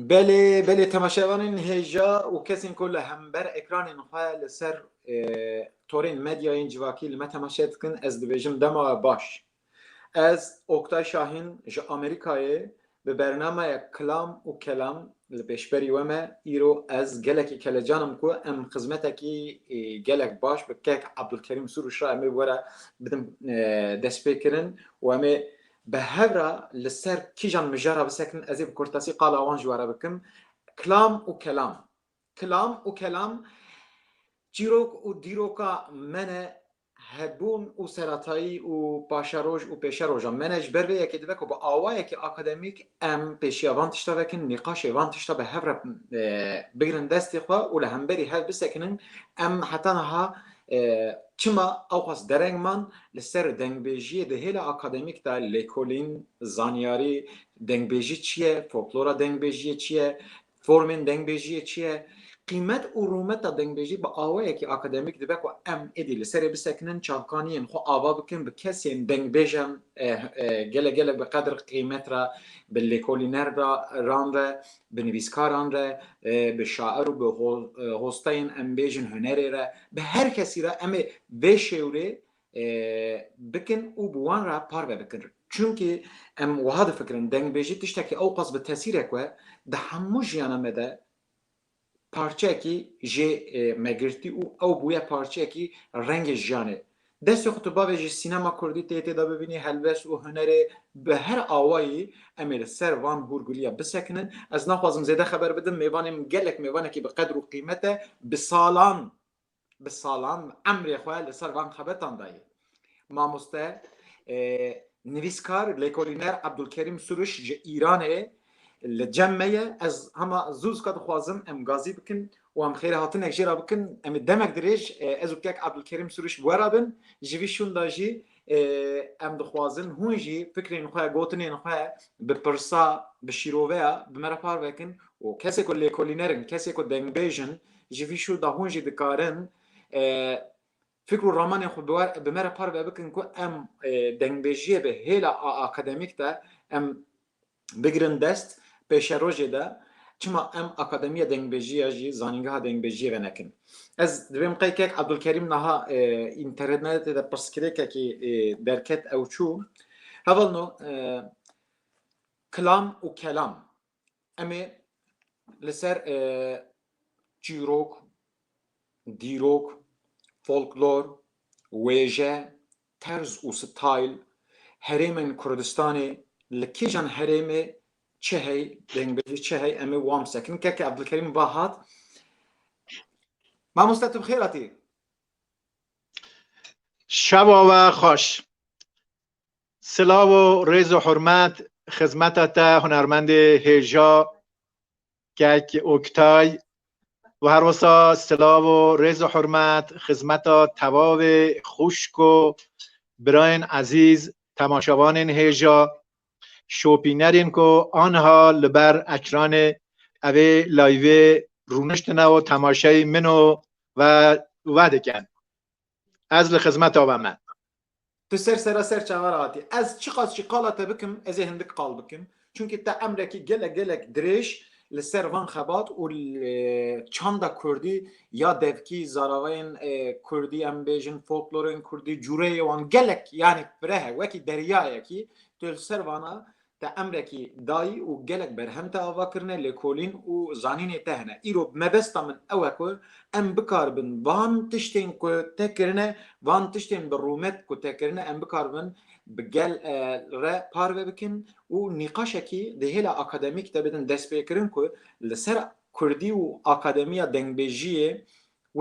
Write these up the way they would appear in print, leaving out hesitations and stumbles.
بله تماشاوانین هجا و کسین کل همبر اکران نخواه لسر تورین مدیاین جواکی لما تماشا کن از دبیجم دما باش از اوکتای شاهین جا امریکای به برنامه کلام و کلام لبشبری وما ایرو از گلکی کلجانم کو ام خدمتکی گلک باش بکک عبدالکریم سروش را امی ورا بدم دست بکرن و امی به هر لسر کیجان مجرا بسکن ازی بکرتاسی قال آوان جوارا بکم کلام و کلام جیروک و دیروکا من هبون و سراتایی و پاشاروج و پیشاروجا منش بر وی که دبکو با آوایی که اکادمیک ام پیشیا وانتشتا بکن نقاش وانتشتا به هر بگرن دستی خوا و لهمبری هل بسکنن ام حتی نها چما اوقاس درنگ من لسر دنگبیجی ده هلا اکادمیک دا لیکولین زانیاری دنگبیجی چیه فولکلورا دنگبیجی چیه فرمین دنگبیجی چیه قیمت و رومت دنگبیجی با آوایی که اکادمیک دبک و ام ادی لسری بسکنن چاکانین خو آوا بکن بکسی دنگبیجم گله به قدر قیمت را به لیکولینر ران را به نویسکاران را به شاعر و به هستین ام بیجن هنری را به هر کسی را ام بشوره بکن و بوان را پار بکن چونکه ام وهذا فکرن دنگبیجی تشتکی اوقاس به تاثیر که ده همو جیانا مده parça ki je megrti û ew bûye parçeyekî rengê jiyanê. Destê xwe tu bavê ji sînema Kurdî tê da bibînî helbes û hunerê bi her awayî em ê li ser van hûrgiliya bisekinin. Ez naxwazim zêde xeber bidim mêvanê gelek mêvanekî bi qedr û qîmet e bi salan emrê xwe li ser van xebetan dayê. Mamoste nivîskar lêkolîner Abdulkerim Suruş ji Îranê لجمعه از همه زوز کد خوازم ام گازی بکن و ام خیره هاتن اجرا بکن ام دمک دریج از وکک عبدالکریم سروش ورابن جویشون داجی ام دخوازن هونجی فکرین خواه گوتنین خواه بپرسا بشیروه بمرپار وکن و کسی که لیکولینرن کسی که دنگبیجن جویشون دا هونجی دکارن فکر و رامان خود بمرپار وکن که ام دنگبیجیه به هیلا اکادمیک دا ام بگرن دست پیش روزی ده چما ام اکادمی دنگبیجی جی زانینگاه دنگبیجی و نکن از دویم قیک عبدالکریم نها اینترنت ده پرسکری که درکت اوچو اول نو کلام و کلام امی لسر چیروک دیروک فولکلور ویژه طرز و ستایل هرمن کردستانی لکیجان هرمه چه هی دنگبیجی چه هی امی وام سکن که عبدالکریم باهات ما مستطب خیراتی شبا و خوش سلام و ریز و حرمت خدمتت هنرمند هجا که اوکتای و هر وسا سلام و ریز و حرمت خدمت تواب خوشک و براین عزیز تماشاوان هجا شوپینرین که آنها لبر اکران اوه لایوه رونشتنه و تماشای منو و ودکن از لخدمت آوامد تو سر چهاراتی از چی قالت بکم از هندک قال بکم چونکه تا امرکی گلک دریش لسر وان خبات و چند کردی یا دفکی زاراوین کردی ام بیجن فولکلورین کردی جوره وان گلک یعنی بره وکی دریایی کی تو لسر وانا تا امرکی دای و گلک برهم تا آوا کرنه لیکولین و زانین تهنه ایرو مبستا من اوکر ام بکار بن وان تشتین که تکرنه وان تشتین برومت که تکرنه ام بکار بن بگل را پارو بکن و نقاشکی ده هلا اکادمیک تا بدن دست بکرن که لسر کردی و اکادمیا دنگبیجیه و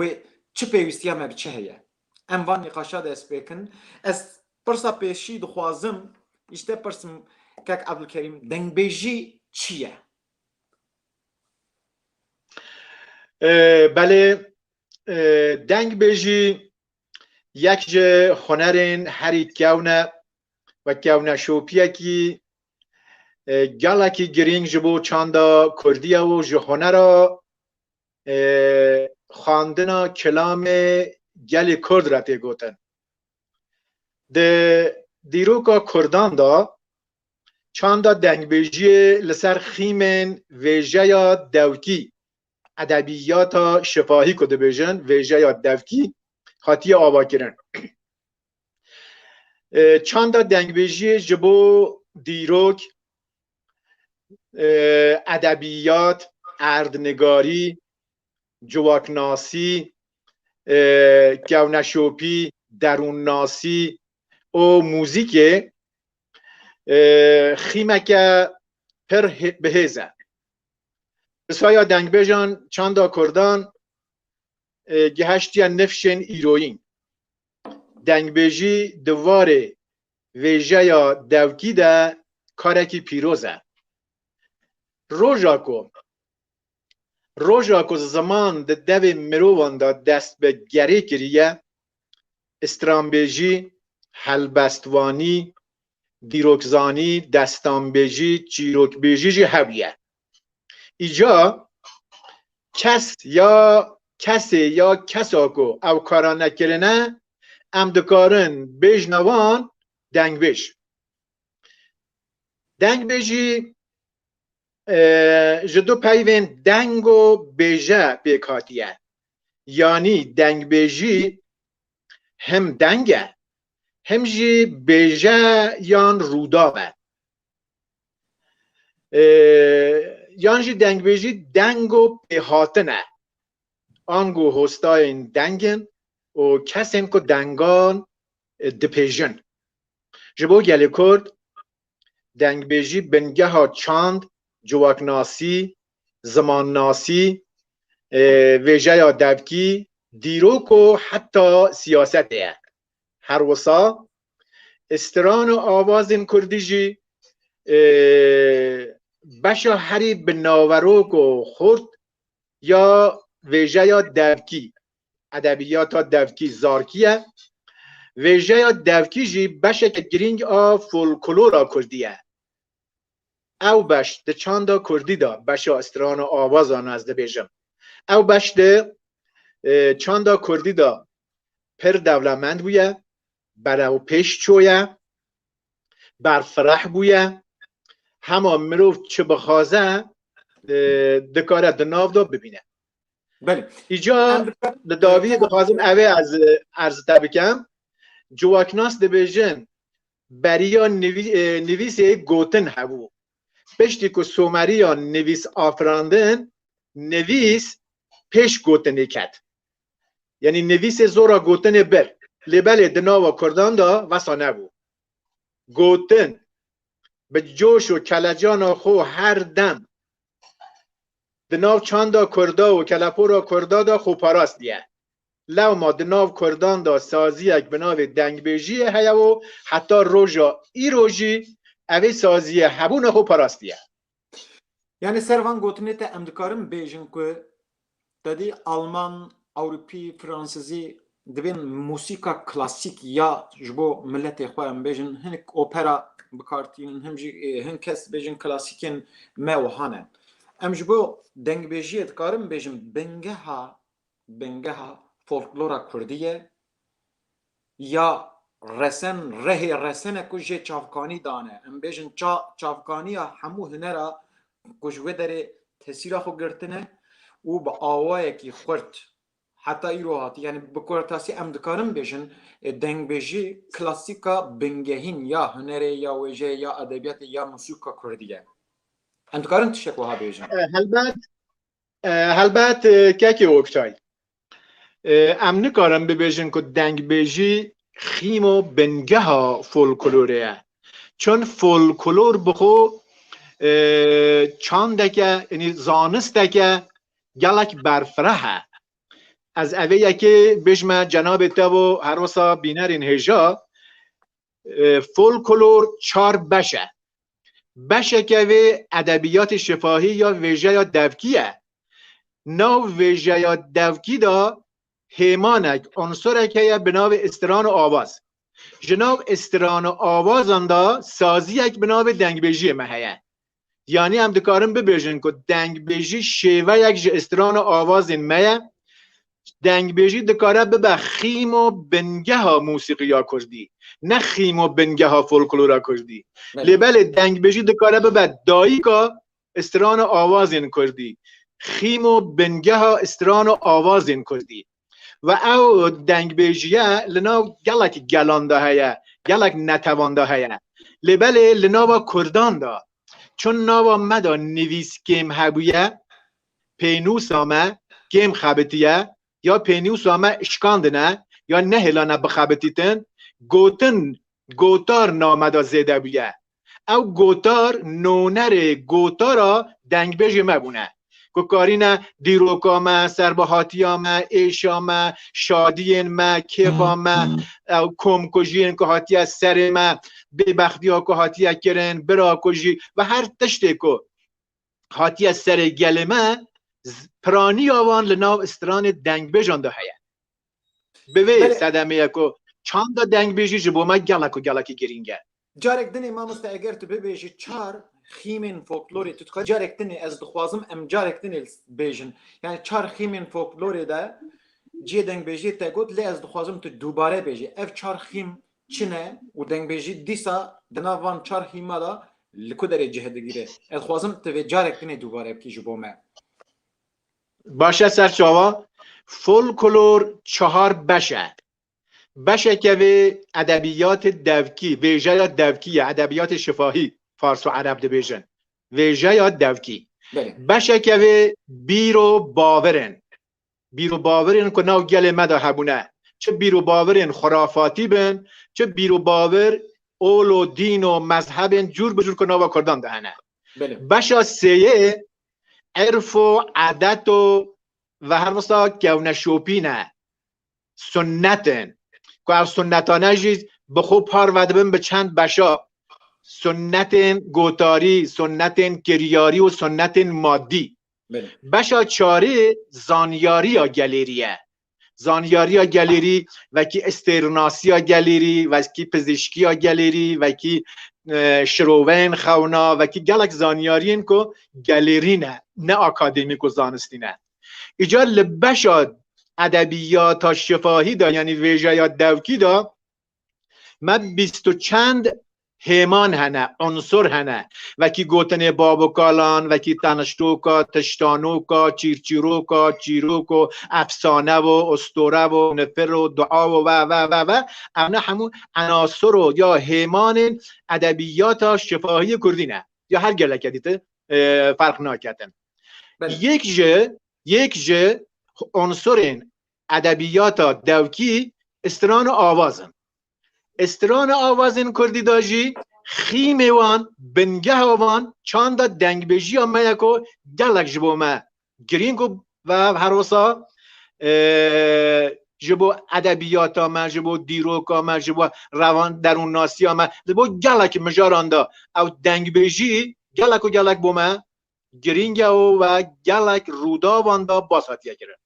چه پیوستی هم بچه هیه ام وان نقاشا دست بکن از پرسا پیشی دخوازم اشته پرسم کاک عبدالکریم دنگبیجی چیه؟ بله دنگبیجی یک جه هنرین هریت کونه و کونه شوپیه کی گلکی گرینگ جبو چاندا کردیه و جه هنر خواندن کلام گل کرد را تیگوتن ده دیروکا کردان دا چاندا دنگبیجی لسر خیمن ویژه یا دوکی ادبیات شفاهی کده بیجن ویژه یا دوکی خاطی آوا کرن. چاندا دنگبیجی جبو دیروک ادبیات، اردنگاری، جواکناسی، گونشوپی، درونناسی و موزیک خیمه پر بهزه. بسایا دنگبیجان چاندا کردان گهشتی نفشن ایروین دنگبیجی دواره ویژه یا دوکی ده کارکی پیروزه. روژاکو زمان ده دو مروان ده دست به گری کریه استرانبیجی، هلبستوانی، دیروکزانی، دستانبیجی، چیروکبیجی جی هبیه. ایجا کساکو او کارا نکرنه ام دکارن بیج نوان دنگ بیج. دنگ بیجی جدو پیوین دنگ و بیجه بیکاتیه. یعنی دنگ بیجی هم دنگه هم جی بیجه یان رودابه. یان جی دنگ بیجی دنگ و پیهاتنه آنگو هستاین دنگن و کسین که دنگان دپیجن. جبو گلی کرد دنگ بیجی بنگه ها چاند جواکناسی، زمانناسی، ویژه یا دوکی، دیروک و حتی سیاست ده. هر وسا استران و آوازین کردی جی بشا هری بناوروک و خورد یا ویژه یا دوکی ادبیات دوکی زارکیه. ویژه یا دوکی جی بشه که گرینگ فولکلورا کردیه. او بش ده چاندا کردی دا بشا استران و آوازان از ده بیجم. او بش ده چاندا کردی دا پر دولمند بویه، برو پیش چویه، برفرح بویه، همه مروف چه بخوازه دکاره دناو دا ببینه. بله. ایجا داوی بخوازم اوه از عرض تبکم جواکناس ده بیجن بریا نویس گوتن هبو. پشتی که سومریان نویس آفراندن نویس پیش گوتنی کد. یعنی نویس زورا گوتن بر لبل دناوا کردان دا وسا نبو. گوتن به جوش و کلجان خو هر دم دناو چاندا کردا و کلپورا کردا دا خو پاراست دیه. لو ما دناو کردان دا سازی اک بناو دنگ بیجی هیا و حتی روژا ای روژی اوی سازی هبون خو پاراست دیه. Yani servan gotine te em dikarim bêjin ku tedî Alman, Ewropî, Fransızî dibên musîka klasîk ya ji bo milletê xwe em bêjin hinek opera bikartînin him jî hin kes bêjin klasîkên me û hane. Em ji bo dengbêjiyê dikarim bêjin bingeha folklora Kurdî ye ya resen rehê resene ku jê çavkanî dane. Em bêjin çavkaniya hemû hunera ku ji wê derê tesîra xwe girtine û bi awayekî xurt heta îro hatî yani bi kurtasî em dikarin bêjin dengbêjî klasîka bingehîn ya hunerê ya wêjeyê ya edebiyatê ya musîka Kurdî ye. Em dikarin tiştek wiha bêjin. Helbet kekê Oktay. Em nikarin bibêjin ku dengbêjî xîm û bingeha folklorê ye. Çün folklor bi xwe çandeke yani zanisteke gelek berfrehe. از اوه که بجمع جناب تاو هر وسا بینرین هجا فولکلور چار بشه که وی ادبیات شفاهی یا ویژه یا دوکیه. نو ویژه یا دوکی دا هیمانک عنصرک یا بناو استران و آواز. جناب استران و آوازان دا سازیک بناو دنگ بیجی مهیه. یعنی هم دکارم ببیجن که دنگ بیجی شیوه یک استران و آوازین مهیه دنگ بیجی دکاره ببه خیم و بنگه ها موسیقی ها کردی، نه خیم و بنگه ها فولکلورا کردی. لیبل دنگ بیجی دکاره ببه دایی که استران آوازین کردی، خیم و بنگه ها استران آوازین کردی. و او دنگ بیجیه لنا گلک گلانده هیا، گلک نتوانده هیا. لیبل لنا با کردان دا، چون ناوا مدا نویس گیم هبویه، پینوس آمه گیم خبتیه، یا پینوس آمه اشکاندنه، یا نه هلانه بخبتیتن، گوتار نامدا زیده بیه. او گوتار نونر گوتارا دنگ بیجی مبونه. که کارینه دیروکامه، سربهاتیامه، ایشامه، شادیینمه، کیفامه، کم کجین که هاتی از سرمه، ببختی ها که هاتی از کرن، برا کجی و هر تشتی که هاتی از سر گلمه پرانی آوان لناو استران دنگ بیجانده هیا. بوی صدمه که چند دنگ بیجی جبومه گلک و گلکی گرینگه. جارك دني ما مستأجر تبيجي تشار خيمين فولكلوري تتخيل جارك دني از دخوازم ام جارك دني بيجن يعني تشار خيمين فولكلوري ده جي دنگ بيجي تقول لي از دخوازم تدوباره بيجي اف تشار خيم چنه ودنگ بيجي ديسا دناوان تشار خيما ده لكودري جهد گيره از خوازم تبي جارك دني دوباره بكي جبومه باشه سرچاوا فولکلور 4 بشه. بشه که به ادبیات دوکی ویژه یا دوکی ادبیات شفاهی فارس و عرب دبیجن ویژه یا دوکی بشه که به بیرو باورن که ناو گل مدا هبونه چه بیرو باورن خرافاتی بن چه بیرو باور اول و دین و مذهبن جور بجور که ناو کردان دهنه بشه سیه عرف و عادت و هر مستا گونه شوپینه سنتن که از سنتانه جیز به خوب پار ودبن به چند بشا سنت گوتاری، سنت گریاری و سنت مادی. بشا چاره زانیاری یا گلیریه، زانیاری یا گلیری و کی استرناسی یا گلیری و کی پزشکی یا گلیری و کی شروین خونا و کی گلک زانیارین که گلیری نه اکادمیک و زانستی نه ایجا لبشا ادبیات شفاهی دا یعنی ویژه یا دوکی دا ما 20 چند همان هنه عنصر هنه و کی گوتن بابوکالان و کی تنشتوکا تشتانوکا چیرچیروکا چیروکو افسانه و اسطوره و نفر و دعا و اونا همون عناصر و یا همان ادبیات شفاهی کردینه یا هر گله کدیده فرق ناکتن. یک جه عنصر ادبیات دوکی استران آوازن کردی داجی خیموان بنگه وان چند دنگ بیجی هم یکو گلک جبو ما گرینگو و هروسا جبو ادبیات ما جبو دیروکا ما جبو روان درون ناسی ما جبو گلک مجاراندا او دنگ بیجی گلک و گلک بو ما گرینگه و گلک رودا واندا باساتیه کرد.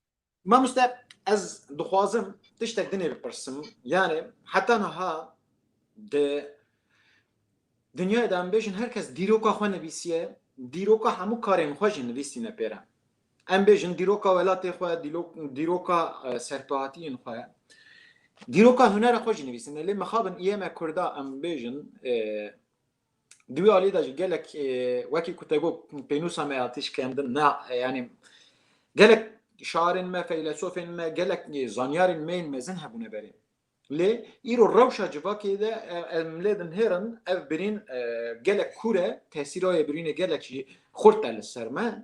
ما مستعد از دخوازم تشتك دنيا ببرسم يعني حتى نها دنيا دام بيجن هركز ديروكا خو نويسيه ديروكا همو كارين خوش نويسي نپيرا ام بيجن ديروكا ولاتي خو ديروكا سرپاتين خو ديروكا هنر خوش نويسن اللي مخابن ايام كردا ام بيجن دوي علي داج قالك وكي كنت اقول بينوسا ما يعطيش كان يعني قالك شاعر ما فيلسوف ما قالك زانيار مين مازن هبونه بري ليه يرو الروشه جفا كده ملادن هيرن اف برين قالك كوره تاثيره برين قالك شي خرط للسرما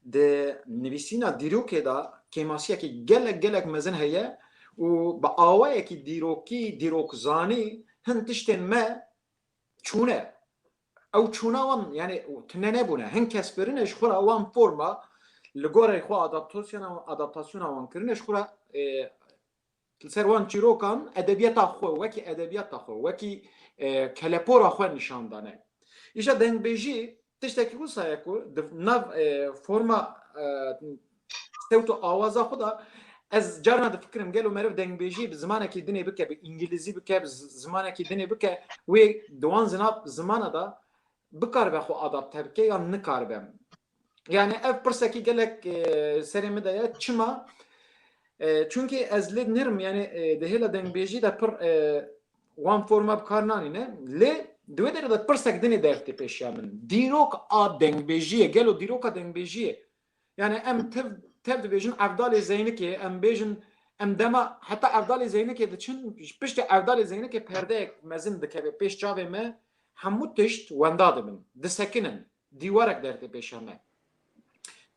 ده نبيسينا ديرو كده كيماسيا كي قالك مازن هي وباوايا كي ديروك زاني هن تشتن ما چونه او چونه وان يعني تننبونه هن كسبرينش خورا وان فورما لگوره خو ادابتاسیون وان کرنش خورا سروان چیروکان ادبیات خو وکی ادبیات خو وکی کلپورا خو نشان دانه ایجا دنگ بیجی تشتکی کو سایکو ناو فرما صوت آواز خدا از جارنا د فکرم گلو مرف دنگ بیجی زمانه کی دنی بک به انگلیزی بک زمانه کی دنی بک و دوان زمانه دا بکار به خو ادابت بک یا نکار به يعني اف برسكي قال لك سري مدايا تشما چونکه از لید نرم یعنی دهلا دنگ بیجی دا پر وان فرما بکار نانینه لی دوی در دا پر سکدنی درتی پیشیا من دیروک آ دنگ بیجیه گلو دیروک آ دنگ بیجیه یعنی ام تب بیجن افضل زینه که ام بیجن ام دما حتی افضل زینه که دچن پشت افضل زینه که پرده مزن دکه پیش جاوه ما همو تشت ونداده من دسکنن دیوارک درتی پیشیا من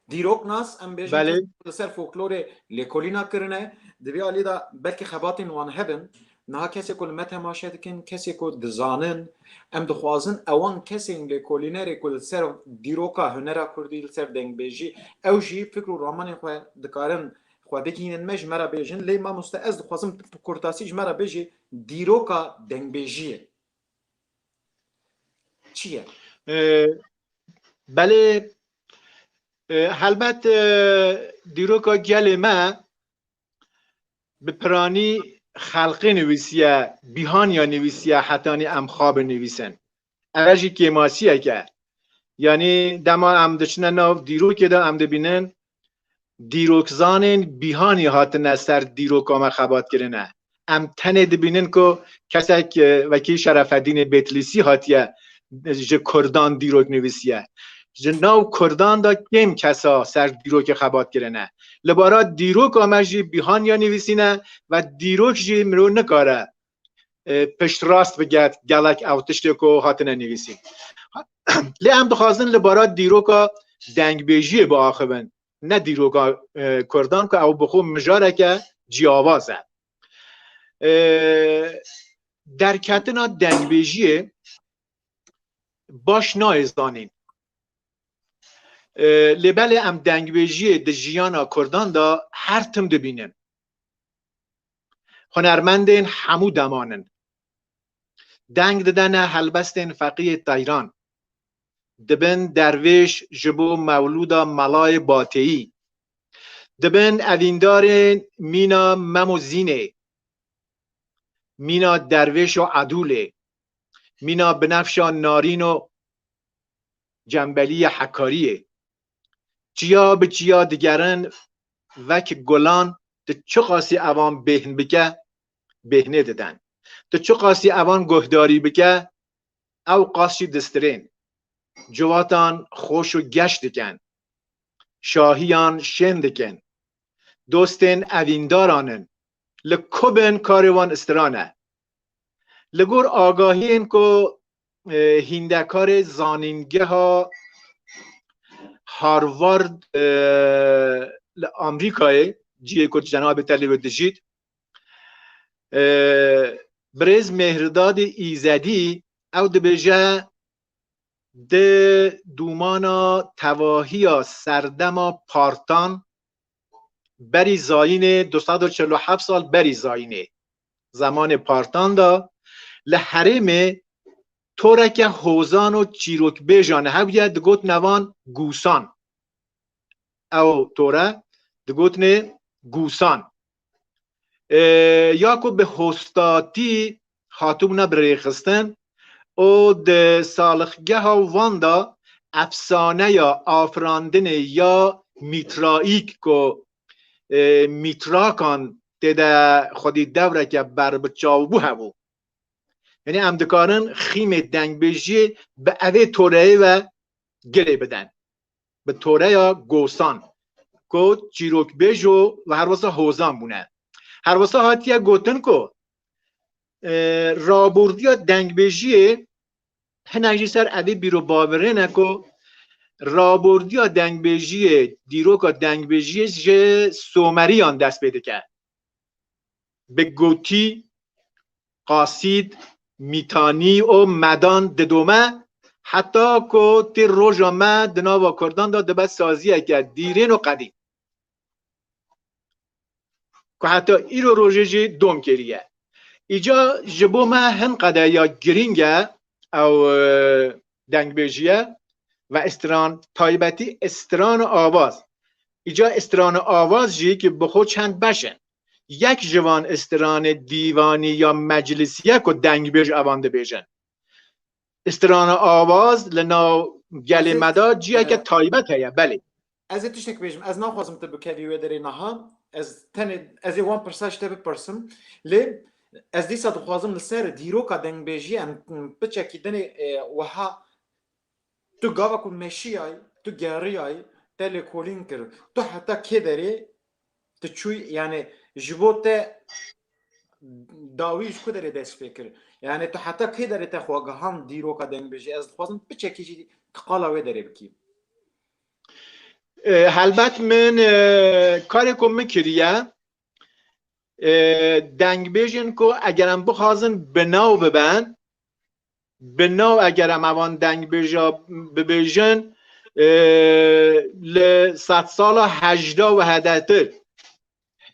دیروک ناس ام بیجن سر فولکلور لیکولینا کرنه دوی علی دا بلکه خباتین وان هبن نه کسی کل متماشا دکن کسی کل دزانن ام دخوازن اوان کسی لیکولینری کل سر دیروکا هنرا کردی سر دنگ بیجی او جی فکر و رامانی خواه دکارن خواه بگینن مج مرا بیجن لی ما مستعز دخوازم کرتاسیج مرا بیجی دیروکا دنگ بیجیه چیه؟ بله البته دیروکا گل ما به پرانی خلقی نویسیه بیهان یا نویسیه حتانی ام خواب نویسن اوجی که ماسیه که یعنی دما ام دچنه ناو دیروک دا ام دبینن دیروک زانن بیهانی هاتن سر دیروک آما خبات کرنه ام تنه دبینن که کسی که وکی شرف الدین بیتلیسی هاتیه جه کردان دیروک نویسیه جناو کردان دا کم کسا سر دیروک خبات کرنه لبارا دیروک آمجی بیهان یا نویسینه و دیروک جی مرو نکاره پشت راست بگید گلک او تشتکو هاتنه نویسین لی هم دخوازن لبارا دیروکا دنگ بیجی با آخبن نه دیروکا کردان که او بخو مجاره که جی آوازه در کتنا دنگ بیجی باش نایزدانین لبل ام دنگ بیجی د جیانا کردان دا هر تم دبینن هنرمندین همو دمانن دنگ ددن هلبستین فقیه تایران دبن درویش جبو مولودا ملای باتهی دبن اویندارین مینا مموزینه مینا درویش و عدوله مینا بنفشا نارین و جنبلی حکاریه جیا به جیا دیگرن وک گلان ده چه قاسی اوان بهن بکه بهنه ددن ده چه قاسی اوان گهداری بکه او قاسی دسترین جواتان خوش و گشت دکن شاهیان شن دکن دوستین اویندارانن لکوبن کاروان استرانه لگور آگاهین که هندکار زانینگه ها هاروارد آمریکای جیه که جناب تلیو دجید برز مهرداد ایزدی او دبجه ده دومانا تواهی سردما پارتان بری زاینه 247 سال بری زاینه زمان پارتان دا لحرم تورک حوزان و چیروک بیجانه هبید دگوت نوان گوسان او توره دگوت نه گوسان یا که به هستاتی خاتوم نبریخستن او ده سالخگه ها واندا افسانه یا آفراندن یا میترائیک که میتراکان ده خودی دوره که بر بچاوبو هبو یعنی امدکارن خیم دنگ بیجی به اوه توره و گره بدن به توره یا گوسان که چیروک بیجو و هر واسه حوزان بونه هر واسه هاتیه گوتن که رابوردی یا دنگ بیجی هنگی سر اوه بیرو باوره نکو رابوردی یا دنگ بیجی دیروک یا دنگ بیجی جه سومریان دست بیده کرد به گوتی قاسید میتانی و مدان ددومه حتی که تی روژا ما دناوا کردان دا دبت سازیه که دیرین و قدیم که حتی ای رو روژه جی دوم کریه ایجا جبو ما هن قده یا گرینگه او دنگ بیجیه و استران تایبتی استران آواز ایجا استران آواز جی که بخود چند بشن یک جوان استران دیوانی یا مجلسیه که دنگ بیج اوانده بیجن استران آواز لنا گل مدا جیه که تایبت هیا بله از تشتک بیجم از نخواستم تبو کلیوه داری نها از وان پرساش تبه پرسم لی از دیسا دخوازم لسر دیروکا دنگ بیجی ام بچکی دنی وها تو گاوا کو مشیای تو گریای تل کولین کر تو حتی که داری تو چوی یعنی جبوت داویش کو داری دست فکر یعنی تو حتی که داری تخواگهان دیروکا دنگ بیجی از دخوازم بچکی جی قالاوی داری بکی البته من کاری که میکریم دنگ بیجن که اگرم بخوازن بناو ببن بناو اگرم اوان دنگ بیجا ببیجن لصد سال 18 و هدتر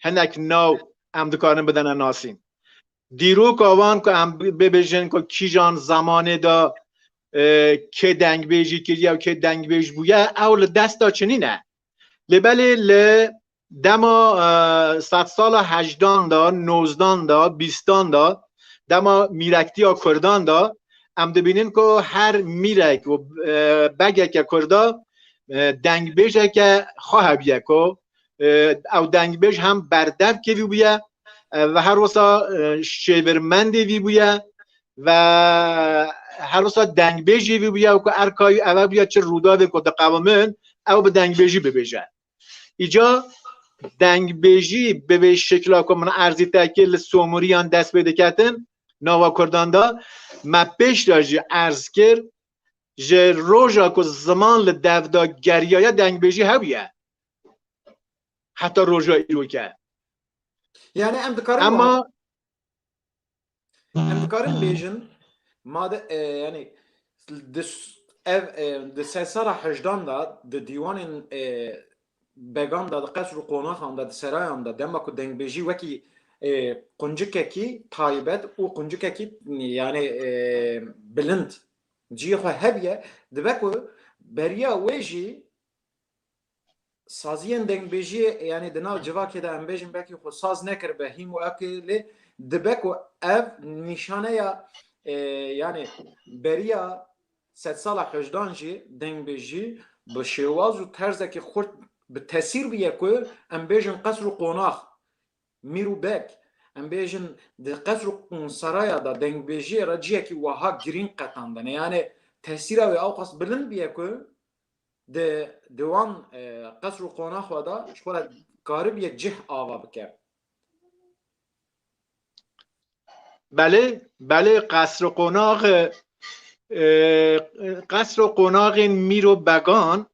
هنک ناو ام دکارن بدن ناسین دیرو که اوان که ام ببیجن که کی جان زمانه دا که دنگ بیجی کریه و که دنگ بیج بویه اول دست دا چنینه لبلی دما 100 سال 18 دا 19 دا 20 دا دما میرکتی ها کردان دا ام دبینین که هر میرک و بگه که کردا دنگ بیجه که خواه بیه که او دنگ بیج هم بردف که بیه و هر وسا شیورمندی وی بیه و هر وسا دنگ بیجی وی بیه و که ارکای او بیه چه رودا که ده قوامن او به دنگ بیجی ببیجه ایجا دنگ بیجی به شکل که من ارزی تاکیل سومریان دست بیده کتن نوا کردان دا ما پیش داجی ارز کرد جه روژا که زمان لدفدا گریایه دنگ بیجی هبیه حتی روژا ایرو که یعنی اما ام دکارن بیجن ماده یعنی د سال 18 دا د دیوان بگان دا قصر و قوناخان دا سرایان دا دما کو دنگ بیجی وکی قنجککی تایبت و قنجککی یعنی بلند جی خو هبیه دبکو بریا ویجی سازین دنگ بیجی یعنی دناو جواکی دا ام بیجن بکی خو ساز نکر به هیم و اکلی دبکو اف نشانه یا یعنی بریا 100 سال 18 جی دنگ بیجی به شواز و طرزه که خورد به تاثیر بیه که ام بیجن قصر و قوناخ میرو بک ام بیجن د قصر و سرایا دا دنگ بیجی را جیه که وها گرین قطاندن یعنی تاثیر او قص بلند بیه که د دوان قصر و قوناخ و دا شخورا قارب یک جه آوا بکر بله قصر و قوناغ میرو بگان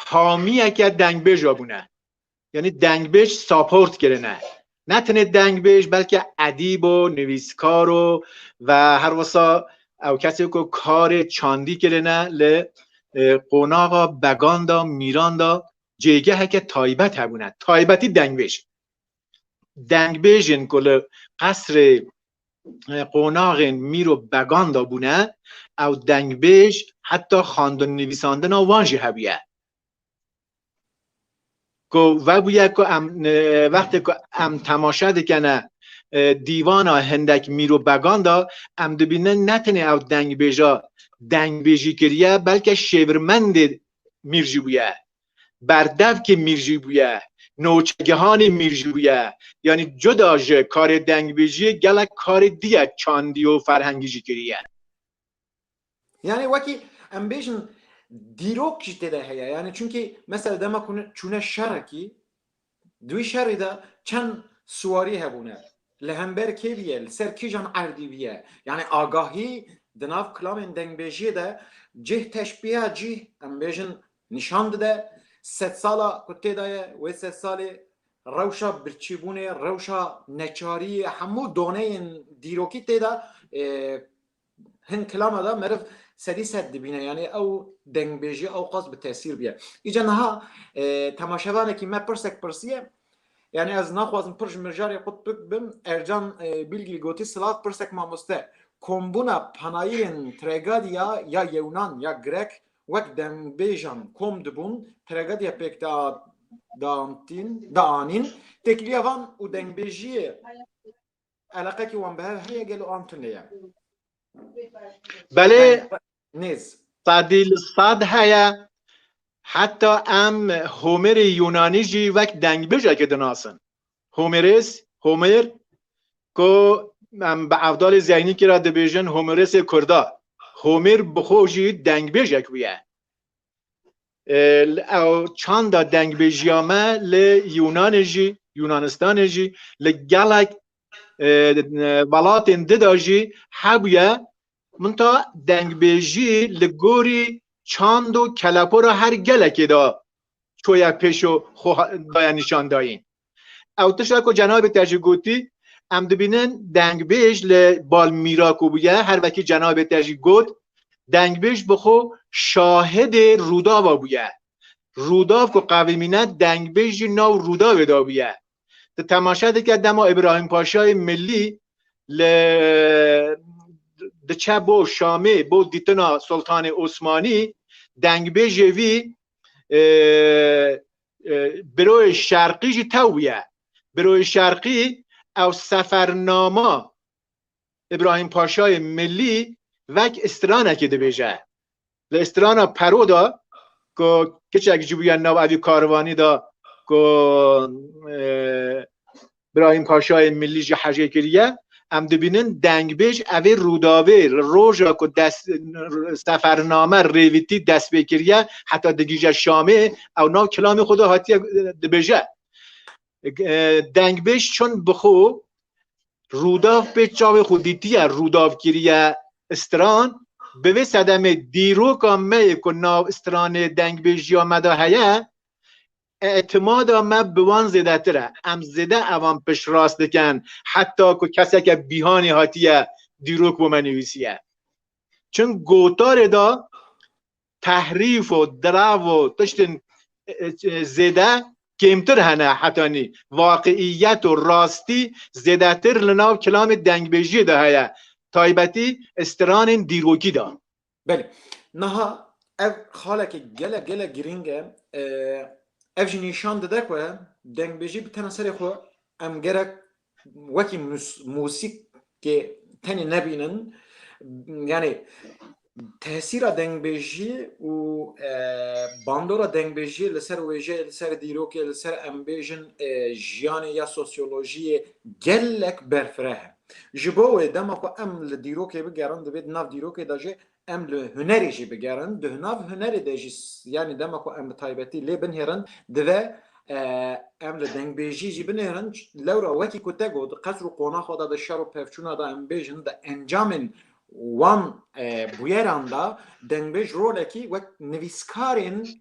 حامیه که دنگ بیج بونه یعنی دنگ بیج ساپورت کرنه نه تنه دنگ بیج بلکه ادیب و نویسکار و هر وسا او کسی که کار چاندی کرنه ل قوناغا بگان دا میران دا جیگه که تایبت هبونه تایبتی دنگ بیجن که قصر قوناغ میرو بگان دا بونه او دنگ بیج حتی خواندن نویساندن وانجی هبیه که و بویه که وقتی که ام تماشا دکنه دیوان هندک میرو بگان دا ام دبینه نتنه او دنگ بیجا دنگ بیجی کریه بلکه شیورمند میرجی بویه بردف که میرجی بویه نوچگهان میرجی بویه یعنی جدا جه کار دنگ بیجی گلک کار دیگه چاندی و فرهنگی جی کریه یعنی وکی ام بیجن دیروک جیته ده هیا یعنی چونکه مثلا دما چونه شرکی دوی شری ده چند سواری هبونه لهمبر کی بیه سر کی جان عردی بیه یعنی آگاهی دناف کلام دنگ بیجی ده جه تشبیه جه ام بیجن نشان ده 100 سالا کتی دایه و 100 سالی روشا برچیبونه روشا نچاری همو دونه دیروکی تیدا هن کلام ده مرف سدی سد بینه یعنی او دنگ بیجی او قصد به تاثیر بیه ایجا نها تماشاوانه که ما پرسک پرسیه یعنی از نخوازم پرش مرجاری خود بم ارجان بیلگی گوتی سلات پرسک مامسته کمبونا پناهین ترگادیا یا یونان یا گرک وقت دنگ بیجان کم دبون ترگادیا پک دانین تکلیوان و دنگ بیجی علاقه که وان به هر گلو آنتونیه بله نیز صدیل صد هیا حتی ام هومر یونانی جی وک دنگ بجا که دناسن هومر که به افضال ذهنی که را دبیجن هومرس کردا هومر بخوجی دنگ بجا کویه او چند دنگ بجیامه لیونان جی یونانستان جی لگلک ولات انده جی حبیه منتا دنگ بجی لگوری چند و کلپو را هر گلکی دا چویا پیشو دایا نشان داین او تشاکو جناب تجگوتی ام دبینن دنگ بیج لبال میراکو بویه هر وکی جناب تجگوت دنگ بیج بخو شاهد روداوا بویه روداو که قویمینه دنگ بیج ناو روداو دا بویه تماشا که دما ابراهیم پاشای ملی دچه بو شامه بو دیتنا سلطان عثمانی دنگ بیج وی بروی شرقی جی تویه بروی شرقی او سفرنامه ابراهیم پاشای ملی وک استرانه که ده بیجه استرانا پرو دا که کچه اگه جبویه نو اوی کاروانی دا که ابراهیم پاشای ملی جی حجه کریه ام دبینن دنگ بیج اوی روداوه روژا که سفرنامه ریویتی دست بکریه حتی دگیجه شامه او ناو کلام خدا حتی دبیجه دنگ بیج چون بخو روداو به چاوی خودیتیه روداو کریه استران به صدمه دیرو کامه که ناو استران دنگ بیجی آمده هیه اعتماد ما بوان زده تره ام زده اوان پش راست دکن حتی که کسی که بیهانی هاتیه دیروک با منویسیه چون گوتار دا تحریف و دراو و تشتن زده کمتر هنه حتی نی واقعیت و راستی زده تر لناو کلام دنگ بیجی ده هیه تایبتی استران دیروکی دا بله نها اف خاله که گله گرینگه اف جی نشان داده که دنگ بیجی به تناسر خو ام گرک وکی موسیق که تنی نبینن یعنی تاثیر دنگ بیجی و باندورا دنگ بیجی لسر ویجه لسر دیروکی لسر ام بیجن جیان یا سوسیولوژی گلک برفره جبوه دما کو ام لدیروکی بگرن دبید ناف دیروکی داجه ام لهنری جی بگرن ده ناف هنری داجی یعنی دما کو ام تایبتی لی بنهرن دوه ام لدنگ بیجی جی بنهرن لورا وکی کتا گود قصر و قونا خدا ده شر و پفچونا ده ام بیجن ده انجامن وان بویران دا دنگ بیج رولکی و نویسکارین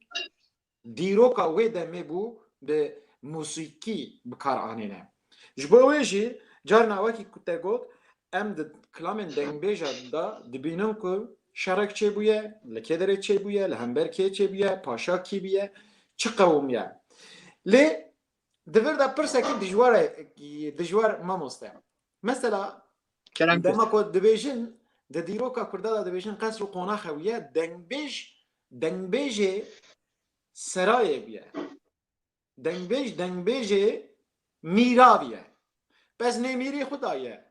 دیروکا وی دمی بو به موسیقی بکار آنینه جبوه جی جارنا وکی کتا گود ام ده کلامن دنگ بیجا دا دبینم که شرک چه بویه لکدره چه بویه لهمبر که چه بویه پاشا کی بویه چه قومیه لی دور دا پرسه که دجوار ما مستم مثلا دما که دبیجن د دیروکا کرده دبیجن قصر و قونا خویه دنگ بیج سرای بیه دنگ بیج میرا بیه پس نمیری خدایه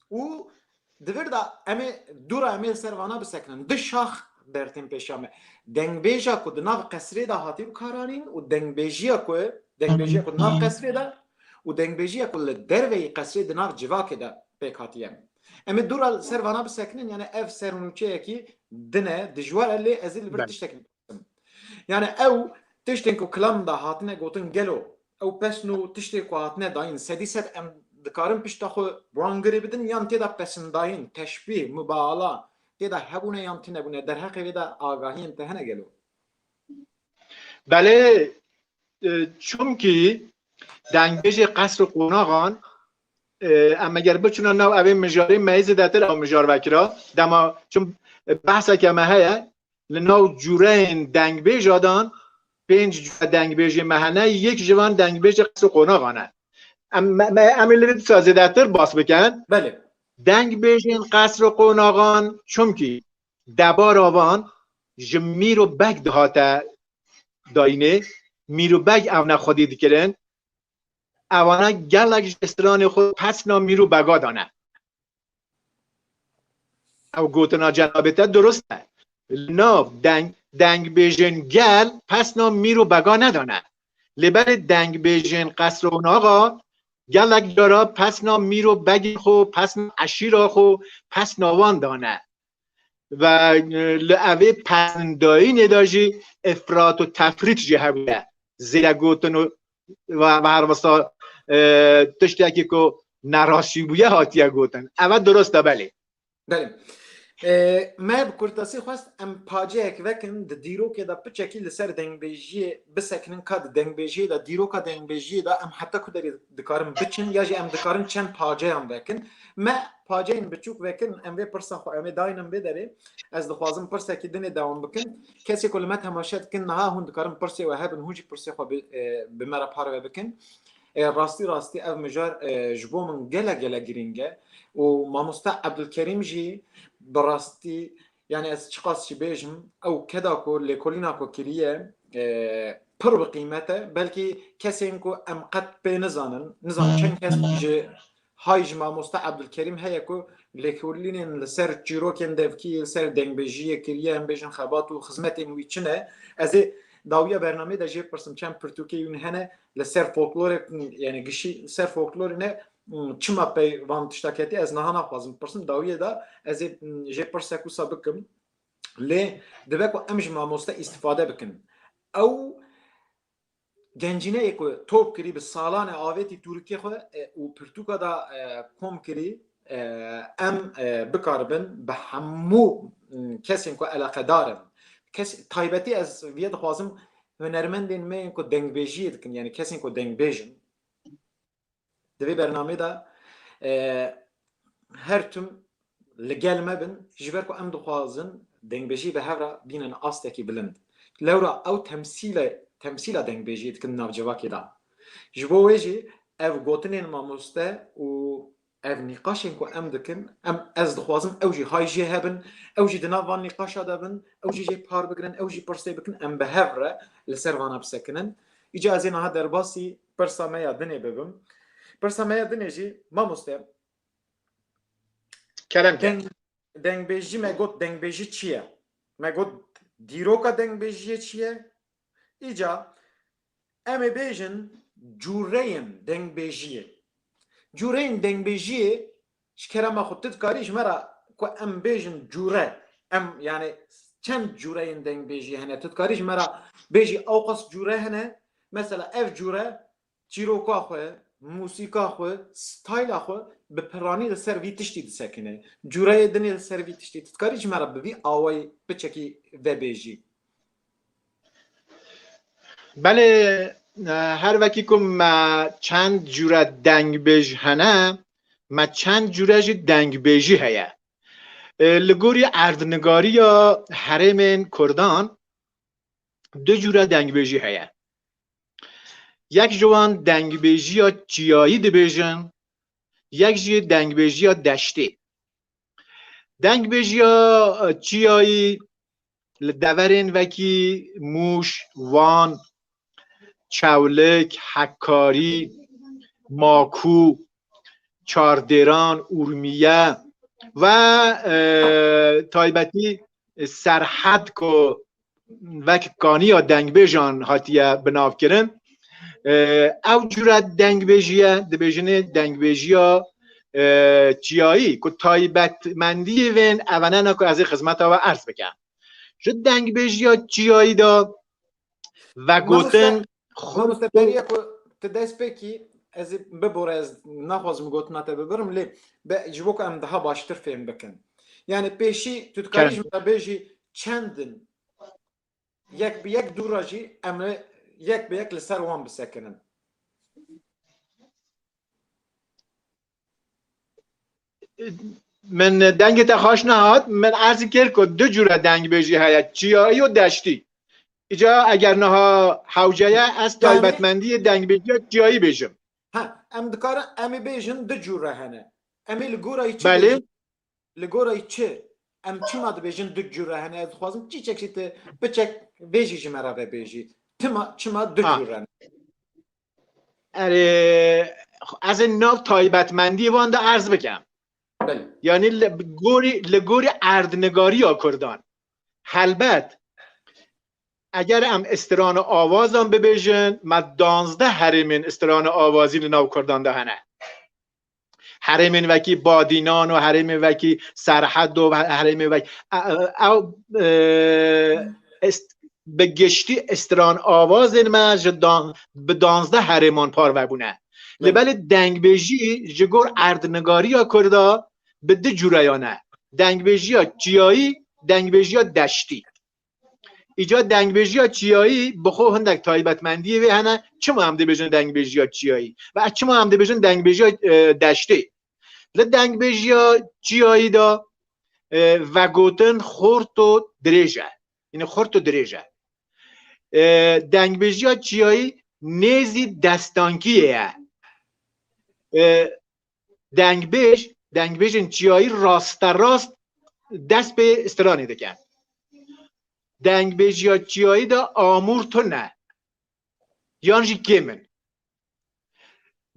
او دور دا امی دورا امی سروانا بسکنن ده شاخ برتیم پیشامه دنگ بیجا که دناف قصری دا حاتی بکارانین و دنگ بیجیا که دناف قصری دا و دنگ بیجیا که لدروی قصری دناف جواک دا پیکاتیم امی دورا سروانا بسکنن یعنی اف سرونوچه کی دنه دجوار اللي ازل برتشتكن يعني او تشتكو كلام دا هاتنه گوتن گلو او پسنو تشتكو هاتنه داين سديست ام دكارن پشتاخو برانگري بدن يان تيدا پسن داين تشبيه مبالغه تيدا هبونه يان تنه بونه در حق ودا آگاهی امتحانه گلو بله چونکی دنگبیج قصر قوناغان اما اگر بچونن نو اوی مجاری میز داتر او مجار وکرا دما چون بحثا که مهیا لنو جورین دنگ بیج آدان 5 جور دنگ بیج مهنه یک جوان دنگ بیج قصر قوناغانه اما لیت سازه داتر باس بکن بله دنگ بیجین قصر قوناغان چونکی دبار آوان جمیرو بگ دهاته داینه میرو بگ او نخودی دکرن اوانا گلک جستران خود پس نامیرو بگا دانه او گوتنا جنابته درسته ناف دنگ دنگ بیژن گل پس نام میرو بگا ندانه لبر دنگ بیژن قصر اون آقا گلک دارا پس نام میرو بگی خو پس اشیرا خو پس ناوان دانه و لعوه پسندایی نداجی افراط و تفریط جه هبوده زیرا گوتن و هر وستا تشتی که نراشی بویه هاتیه گوتن اول درسته بله بله ما بکرتاسی خواست ام پاجه اک وکن د دیرو که دا پچکی لسر دنگ بیجی بسکنن که دنگ بیجی دا دیرو که دنگ بیجی دا ام حتی که داری دکارم بچن یا جی ام دکارم چند پاجه هم وکن ما پاجه این بچوک وکن ام وی پرسا خو ام داینم بداره از دخوازم پرسا که دنی دوام بکن کسی کل ما تماشات کن نها هون دکارم پرسی و هبن هوجی پرسی خو بمرا پاره بکن راستی او مجار جبو من گله گرینگه و ماموستا عبدالکریم جی براستی يعني از چقاس چی بیجم او کدا کو لکولینا کو کریه پر بقیمته بلکه کسی کو ام قد به نزانن چند کس جه هایج ماموستا عبدالکریم هیا کو لکولین لسر جیروکن دفکی لسر دنگ بیجیه کریه ام بیجن خبات و خدمت این ویچنه از داویه برنامه دا جه پرسم چند پرتوکی یون هنه لسر فولکلور يعني گشی سر فولکلور نه چما پی وان تشتاکتی از نهانا خوازم پرسم داویه دا از جه پرسکو سابقم لی دبکو امج ماموستا استفاده بکن او گنجینه ایکو توب کری به سالان آویتی تورکی خو و پرتوکا دا کم کری ام بکاربن به همو کسی که علاقه دارن کسی تایبتی از وید خوازم هنرمندین می که دنگ بیجی دکن یعنی کسی که دنگ بیجن دوی برنامه دا هر تم لگل مبن جبر کو ام دخوازن دنگ بیجی به هر بینن آستکی بلند لورا او تمثیل دنگ بیجی دکن ناوجواکی دا جبو ویجی او گوتنین ماموسته و او نقاشین کو ام دکن ام از دخوازم او جی های جی هبن او جی دناوان نقاشا دابن او جی پار بگرن او جی پرسی بکن ام به هر لسر وانا بسکنن اجازه نه در باسی پرسامه دنی ببم پرسامه دنی جی ماموسته کلام دنگ بیجی مگوت دنگ بیجی چیه مگوت دیروکا دنگ بیجی چیه ایجا ام بیجن جورین دنگ بیجیه جورین دنگ بیجیه شکرا ما خودت کاریش مرا کو ام بیجن جوره ام یعنی چند جورین دنگ بیجی هنه تدکاریش مرا بیجی اوقاس جوره هنه مثلا اف جوره چیروکا خواه موسیقا خواه ستایل خواه به پرانی لسر وی تشتی دسکنه جوره دنی لسر وی تشتی تدکاریش مرا بوی آوای بچکی و بیجی بله هر وکی که ما چند جوره دنگ بیج هنه ما چند جوره جی دنگ بیجی هیا لگوری اردنگاری یا حرم کردان دو جوره دنگ بیجی هیا یک جوان دنگ بیجی یا چیایی دی بیجن یک جی دنگ بیجی یا دشتی دنگ بیجی یا چیایی دورین وکی موش وان چولک حکاری ماکو چاردران اورمیه و تایبتی سرحد کو وک کانی یا دنگ بیجان هاتیه بناف کرن او جورت دنگ بیجیه دبیجنه دنگ بیجیا چیایی که تایبت مندی وین اوانه که از خدمت ها عرض بکن جو دنگ بیجیا چیایی دا و گوتن خود مستبریه که تدست بکی از ببور از نخوازم گوتنا تا ببرم لی جبو که ام daha باشتر فهم بکن یعنی پیشی تو تکاریش متبیجی چندن یک به یک دوراجی ام یک به یک لسر وان بسکنن من دنگ تخاش نهاد من عرضی کرد که دو جوره دنگ بیجی هست چیایی و دشتی ایجا اگر نها حوجه از تایبتمندی دنگ بیجی چیایی بیجم ها ام دکار امی بیجن دو جوره هنه امی لگورای چی بله لگورای چه ام چی ماده بیجن دو جوره هنه از خوازم چی چکشیت بچک بیجی جمعه به بیجی چما دو جوره هنه اره از ناو تایبتمندی وانده عرض بکم بله یعنی لگوری اردنگاری ها کردان البته اگر ام استران آوازم ببیجن ما 12 هرمین استران آوازی لناو کردان ده هنه. هرمین وکی بادینان و هرمین وکی سرحد و هرمین وکی او به گشتی استران آواز ما به 12 هرمان پار بونه. لبل دنگ بیجی جگور اردنگاری یا کرده به ده جورایانه. دنگ بیجی ها چیایی، دنگ بیجی ها دشتی. ایجا دنگ بیجی ها چیایی بخو هندک تایبتمندیه و هنه چه ما هم ده بیجن دنگ بیجی ها چیایی و چه ما هم ده بیجن دنگ بیجی ها دشتی. لدنگ بیجی ها چیایی دا و گوتن خورت و دریجه. یعنی خورت و دریجه. دنگ بیجی ها چیایی نیزی دستانکیه. دنگ بیجن چیایی راست دست به استرانی دکن. دنگ بیجی ها چیایی دا آمور تو نه یانجی کمن.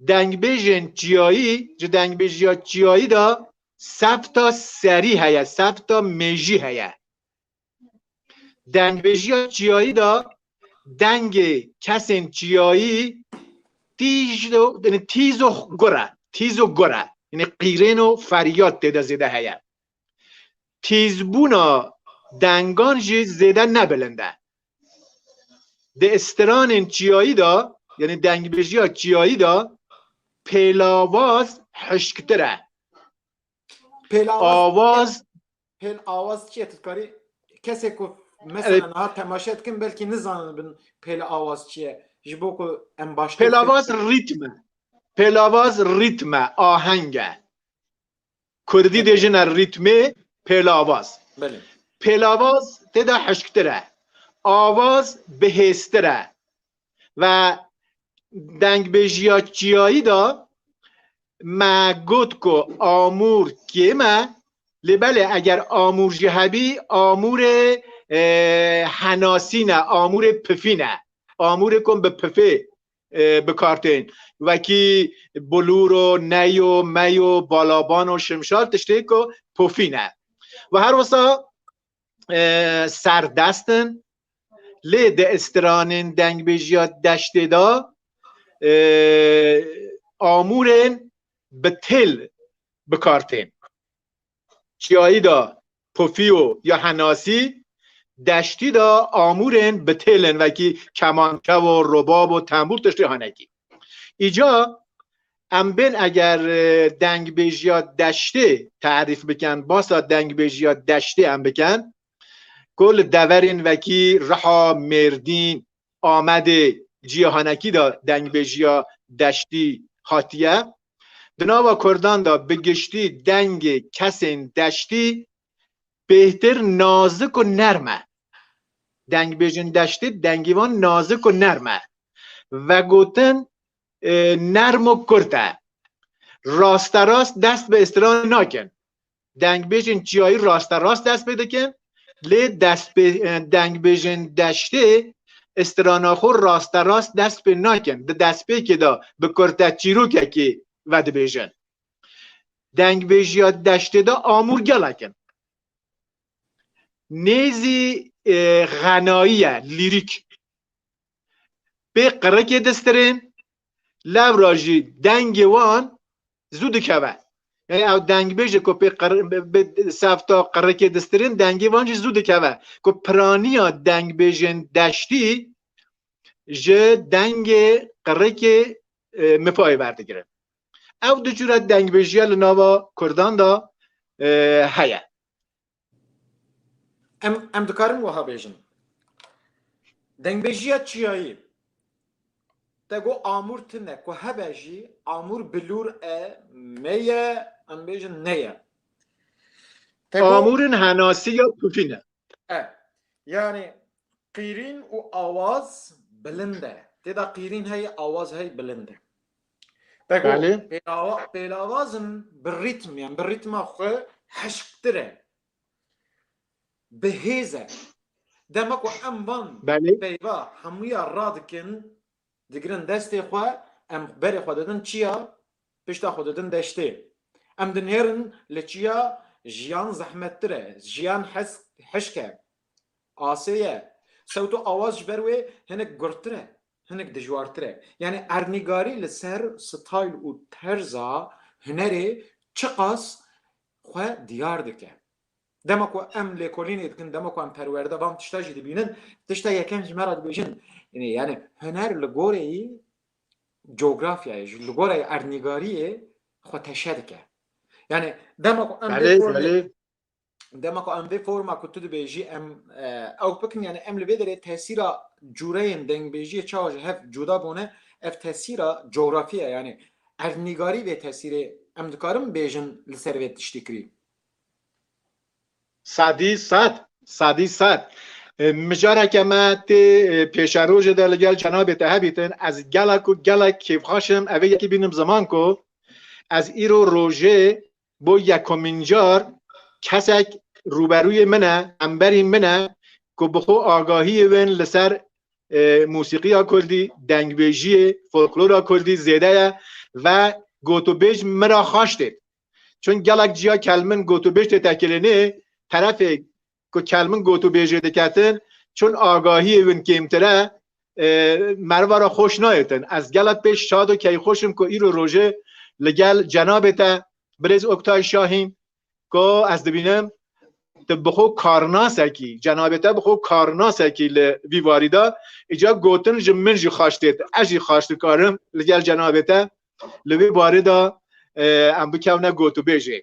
دنگ بیجن چیایی جو دنگ بیجی ها چیایی دا سبتا سری هیا سبتا میجی هیا. دنگ بیجی ها چیایی دا دنگ کسین چیایی تیزو گره یعنی قیرین و فریاد تیده زیده هیا. تیزبونا دنگان جی زیده نبلنده. ده استران چیایی دا یعنی دنگ بیجی ها چیایی دا پیلاواز حشکتره. آواز چیه تذکاری؟ کسی که مثلا ها تماشات کن بلکه نزانن بن پیل آواز چیه جبو که ام باشتر پیلاواز ریتمه آهنگه کردی دیجن ریتمه پیلاواز بله پیلاواز تدا حشکتره آواز بهستره و دنگ بیجیا چیایی دا ما گوت کو آمور کیمه لبله اگر آمور جهبی آمور حناسی نه آمور پفی نه آمور کن به پفه بکارتین وکی بلور و نی و می و بالابان و شمشاد تشتی که پفی نه و هر وسا سردستن لی ده استرانین دنگ بیجیات دشته دا آمورن به تل بکارتین چیایی دا پوفیو یا حناسی دشتی دا آمورن به تلن وکی کمانکه و رباب و تنبور تشتی هانگی ایجا امبن اگر دنگ بیجیات دشته تعریف بکن باسا دنگ بیجیات دشته هم بکن کل دورین وکی رها مردین آمده جیهانکی دا دنگ بیجیا دشتی هاتیه دناوا کردان دا بگشتی دنگ کسین دشتی بهتر نازک و نرمه دنگ بیجن دشتی دنگیوان نازک و نرمه و گوتن نرم و کرده راست راست دست به استران ناکن دنگ بیجن چیایی راست راست دست بده کن لی دست به دنگ بیجن دشتی استراناخور راست راست دست به ناکن دست به که دا به کرده چیرو که که ود بیجن دنگ بیجیات دشته دا آمور گلکن نیزی غناییه لیریک به قرک دسترین لب راجی دنگ وان زود کوه یعنی او دنگ بیجه که به سفتا قرک دسترین دنگ وان جی زود کوه که پرانیا دنگ بیجن دشتی جه دنگ قرک مفای برده گره او دو جورت دنگ بیجیه لناوا کردان دا هیا ام دکارم وها بیجن دنگ بیجیه چیایی تگو آمور تنه که هبجی آمور بلور میه ام بیجن نیه آمورن حناسی یا پوفینه یعنی قیرین و آواز بلنده تدا قیرین هی آواز هی بلنده بله پیلاوازن بالریتم يعني بالریتم خو حشکتره بهیزه دمک و اموان بله پیوا همویا رادکن دگرن دستی خو ام بری خو دادن چیا پشتا خو دادن دشته ام دنهرن لچیا جیان زحمت تره جیان حشکه آسیه صوت و آواز جبروه هنک گرتره هنک دجوارتره یعنی ارنیگاری لسر ستایل و ترزا هنری چقاس خواه دیار دکه دمکو ام لکولینی دکن دمکو ام پرورده بام تشتاجی دبینن تشتا یکم جمرا دبیجن یعنی هنر لگوره جغرافیای لگوره ارنیگاری خو تشدکه یعنی دمکو ام بله بله دمکو ام به فرما کتو دبیجی ام او بکن یعنی ام لبیدره تاثیر جورین دنگ بیجی چاوج هف جدا بونه اف تاثیر جغرافیه یعنی ارنیگاری به تاثیر ام دکارم بیجن لسرویت تشتکری صدی صد مجاره که ما تی پیش روز دل گل جناب تهبیتن از گلک و گلک کیف خاشم اوه یکی بینم زمان کو از ایرو روژه بو یکمینجار کسک روبروی منه انبری منه که بخو آگاهی ون لسر موسیقی ها کردی دنگبیجی فولکلور ها کردی زیده و گوتو بیج مرا خواشتید چون گلک جیا کلمن گوتو بیج تکلینه طرف که کلمن گوتو بیجی دکتن چون آگاهی ون کمتره مروارا خوش نایتن از گلک پیش شاد و کی خوشم که ایرو روژه لگل جنابتا برز اکتای شاهین که از دبینم بخو کارناسه کی جنابتا بخو کارناسه کی لویواریدا ایجا گوتن جمن جی خاشتید اجی خاشت کارم لگل جنابتا لویواریدا ام بکونه گوتو بیجی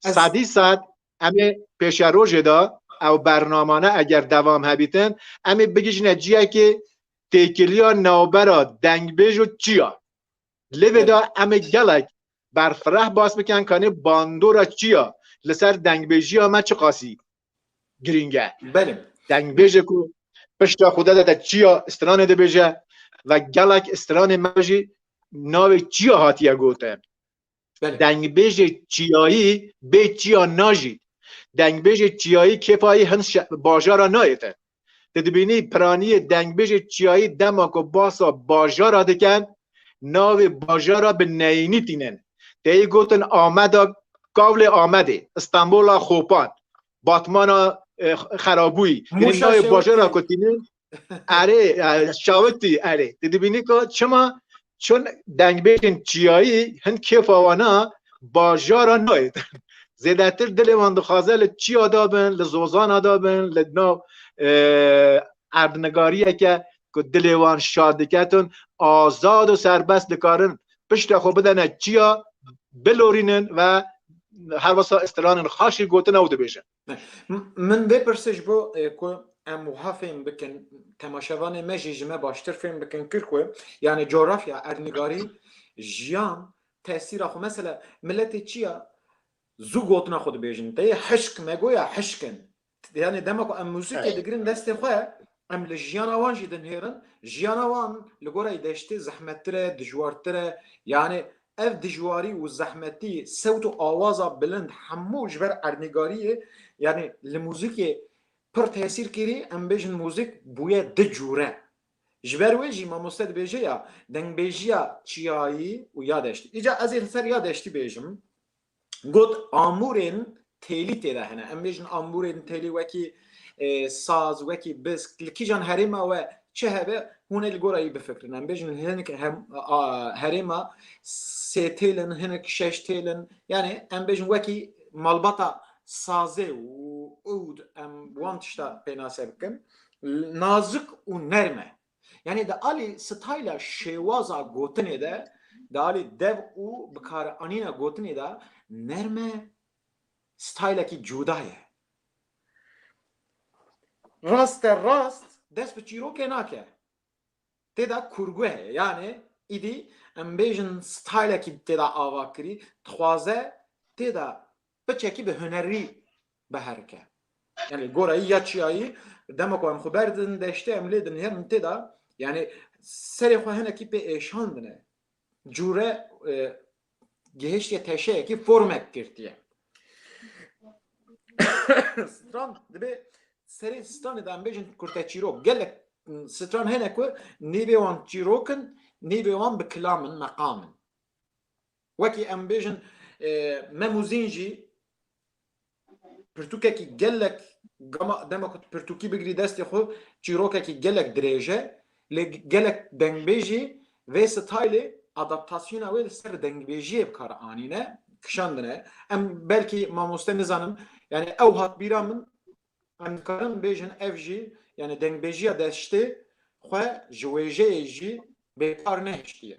صدی صد امی پیش روژه دا او برنامانه اگر دوام هبیتن امی بگیش نجیه که تیکلیا نوبرا دنگ بیجو چیا لویدا امی گلک برفرح باس بکن کنی باندورا چیا لسر دنگ بیجی ها ما چه قاسی گرینگه بله دنگ بیجه کو پشتا خوده دا چیا استرانه ده بیجه و گلک استرانه مجی ناوی چیا هاتیه گوته دنگ بیجه چیایی به چیا ناجی دنگ بیجه چیایی کفایی هنس باجارا نایته تدبینی پرانی دنگ بیجه چیایی دماکو باسا باجارا دکن ناو باجارا به نینی تینن تایی گوتن آمده قول آمده استانبول خوپان باتمان خرابوی یعنی ناو باجارا کتینن اره شاوتی اره دیدی بینی که چما چون دنگ بیجن چیایی هن کفاوانا باجارا ناید زیدتر دل من دخوازه چی آدابن لزوزان آدابن لدنا اردنگاریه که دلوان شادکتون آزاد و سربست دکارن پشت خو بدن چیا بلورینن و هر واسه استران خاشی گوتن او دبیجن من بپرسش بو که ام وحافیم بکن تماشاوان مجیجمه باشتر فیم بکن کرکوه یعنی جغرافیا ارنگاری جیان تاثیر خو مثلا ملت چیا زو گوتنا خود بیجن تایی حشک مگویا حشکن یعنی دمکو ام موسیقی دگرین دست خواه ام لجیانا وان جدن هیرن جیانا وان لگورای دشتی زحمتره دجوارتره یعنی اف دجواری و زحمتی صوت و آوازا بلند همو جبر ارنگاریه یعنی لموزیک پر تاثیر کری ام بیجن موزیک بویا دجوره جبر ویجی ما مستد بیجه یا دنگ بیجی یا چیایی و یادشتی ایجا از این سر یادشتی بیجم گوت آمورین تیلی تیده هنه ام بیجن آمورین تیلی وکی ساز وکی بس کی جان هریما و چه هبه هونه الگورایی بفکرن ام بیجن هنک هریما سه تیلن هنک شش تیلن یعنی ام بیجن وکی مالباتا سازه و اود ام وانتشتا پیناسه بکن نازک و نرمه یعنی ده آلی ستایل شوازا گوتنه ده ده آلی دو و بکار آنینا گوتنه ده نرمه ستایل کی جودایه راست دست به چیرو که ناکه تیدا کرگوه یعنی ایدی ام بیجن ستایل کی تیدا آوا کری تخوازه تیدا بچه به هنری به هرکه یعنی گورایی یا چیایی دمکو ام خبردن دشته ام لیدن هرن تیدا یعنی سری خواه هنکی به ایشان دنه جوره گهشتی تشه کی فرمک کرتیه ستران دبی سری ستران دام بیجن کرته چیرو گلک ستران هنکو نیبی وان چیروکن نیبی وان بکلامن مقامن وکی ام بیجن مموزینجی پرتوکه کی گلک gama dema ku Pirtûkî bigirî destê xwe çîrokekî gelek dirêje lê gelek dengbêjî vê stylê adaptasyona wê li ser dengbêjiyê bikar anîne kişandine em belkî mamoste nizanim yani ew hat bîra min em dikarin bêjin ev jî yani dengbêjiya deştê xwe ji wêjeyê jî bêkar nehiştiye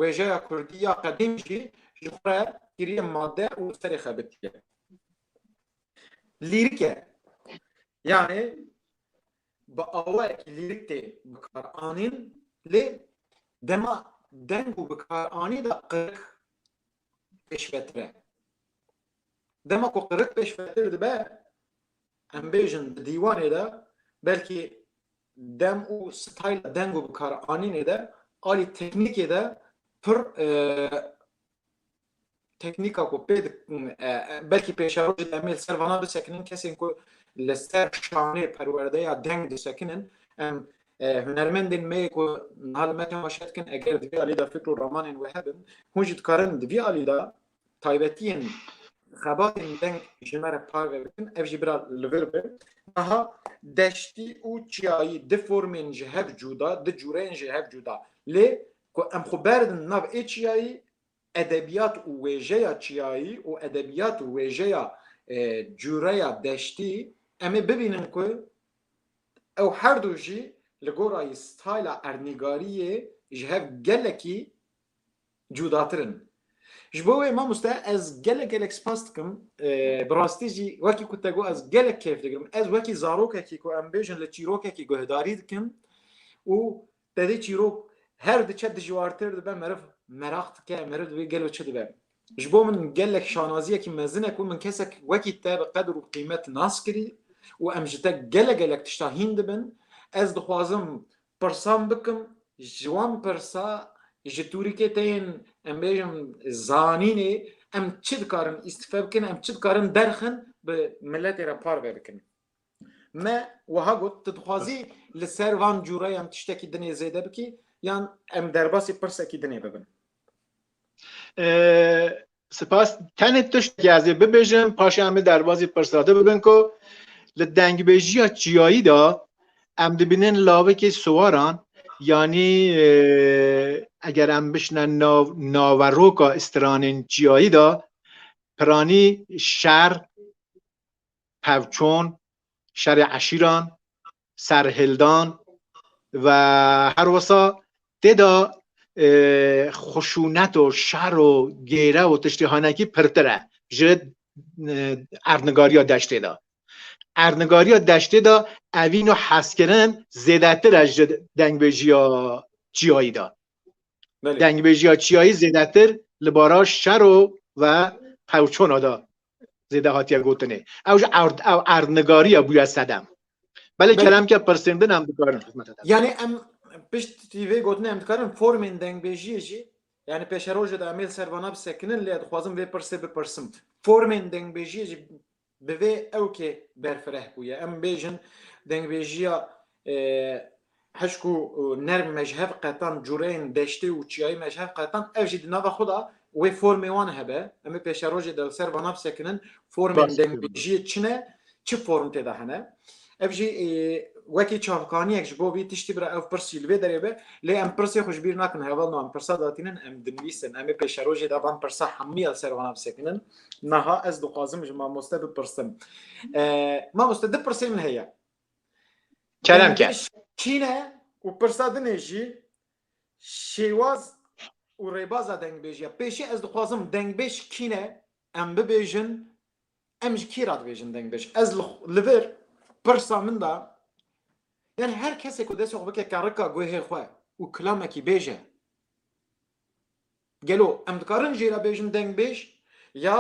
wêjeya Kurdî ya qedîm jî ji xwe kiriye madde û serê xwe bitiye lîrike yani bi awayekî lîrik tê bikar anîn lê dema deng û bikaranî da qirik pêşvetir e dema ku qirik pêşvetir dibe em bêjin di dîwanê de belkî dem û styla deng û bikaranînê de alî teknîkê de pir teknîka ku pê belkî pêşerojê de em ê li ser vana bisekinin kesên ku li ser şanê perwerdeya deng disekinin em hunermendên me ku niha li me temaşe dikin eger divê alî da fikr û ramanên we hebin hûn jî dikarin divê alî da taybetiyên xebatên deng ji me re parve bikin ev jî bira li vir be niha deştî û çiyayî di formên ji hev cuda di cûreyên ji hev cuda lê ku em xwe berdin nav ê çiyayî edebiyat û wêjeya çiyayî û edebiyat û wêjeya cûreya deştî em ê bibînin ku ew her du jî li gorayî styla ernîgariyê ji hev gelekî cûdatirin ji bo wê mamoste ez gelek spas dikim bi rastî jî wekî ku te got ez gelek kêf dikirim ez wekî zarokekî ku em bêjin li çîrokekî guhdarî dikim û tedê çîrok her diçe dijwartir dibe meriv merak dike meriv divê gelo çi dibe ji bo min gelek şanaziyekî mezin e ku min kesek wekî te bi qedr û qîmet nas kirî û em ji te gelek tişta hîn dibin ez dixwazim pirsan bikim ji wan pirsa ji tûrîkê tên em bêjim zanînê em çi dikarin îstîfe bikin em çi dikarin derxin bi milletê re parve bikin me wiha got tu dixwazî li ser van cûreyê em tiştekî dinê zêde bikî yan em derbasî pirsekî dinê bibin سپاس تنت تشتی از ببیجم پاش همه دربازی پرساده ببین که لدنگبیجی چیایی دا ام دبینن لاوه که سواران یعنی اگر ام بشنن ناوروکا استرانین چیایی دا پرانی شر پوچون شر عشیران سرهلدان و هر وسا دیدا خشونت و شر و گیره و تشتیحانکی پرتره جد ارنگاریا دشته دا ارنگاریا دشته دا اوین و حسکرن زیدتر از جد دنگبیجیا چیایی دا دنگبیجیا چیایی زیدتر لبارا شر و پوچون دا زیده هاتیا گوتنه او ارنگاریا بویا صدم بله کلم که پرسندن هم بکارن خدمت دادم yani em piştî vê gotinê em dikarin formên dengbêjiyê jî yani pêşerojê de em ê servana bisekinin lê dixwazim vê pirsê bipirsim formên dengbêjiyê jî bi vê ewkê berfireh bûye em bêjin dengbêjiya hişk û nerm mejhev qetan cûreyên deştê û çiyayî mejhev qetan ev jî di nava xwe da wê formê wan hebe em ê pêşerojê de li ser vana bisekinin formên dengbêjiyê çi ne çi form tê de hene ev jî wekî çavkaniyek ji bo vî tiştî bira ev pirsî li vê derê be lê em pirsê xwe ji bîr nakin hevalno em pirsa datînin em dinivîsin em ê pêşerojê de van pirsa hemûya li ser vana bisekinin niha ez dixwazim ji mamoste bipirsim mamoste di pirsê min heye kelem ke çîne û pirsa dinê jî şêwaz û rêbaza dengbêjiya pêşî ez dixwazim dengbêj kîne em bibêjin em ji kî re dibêjin dengbêj ez li vir pirsa min da yani her kesek ku destê xwe bike karika guhê xwe û kilamekî bêje gelo em dikarin jê re bêjin dengbêj ya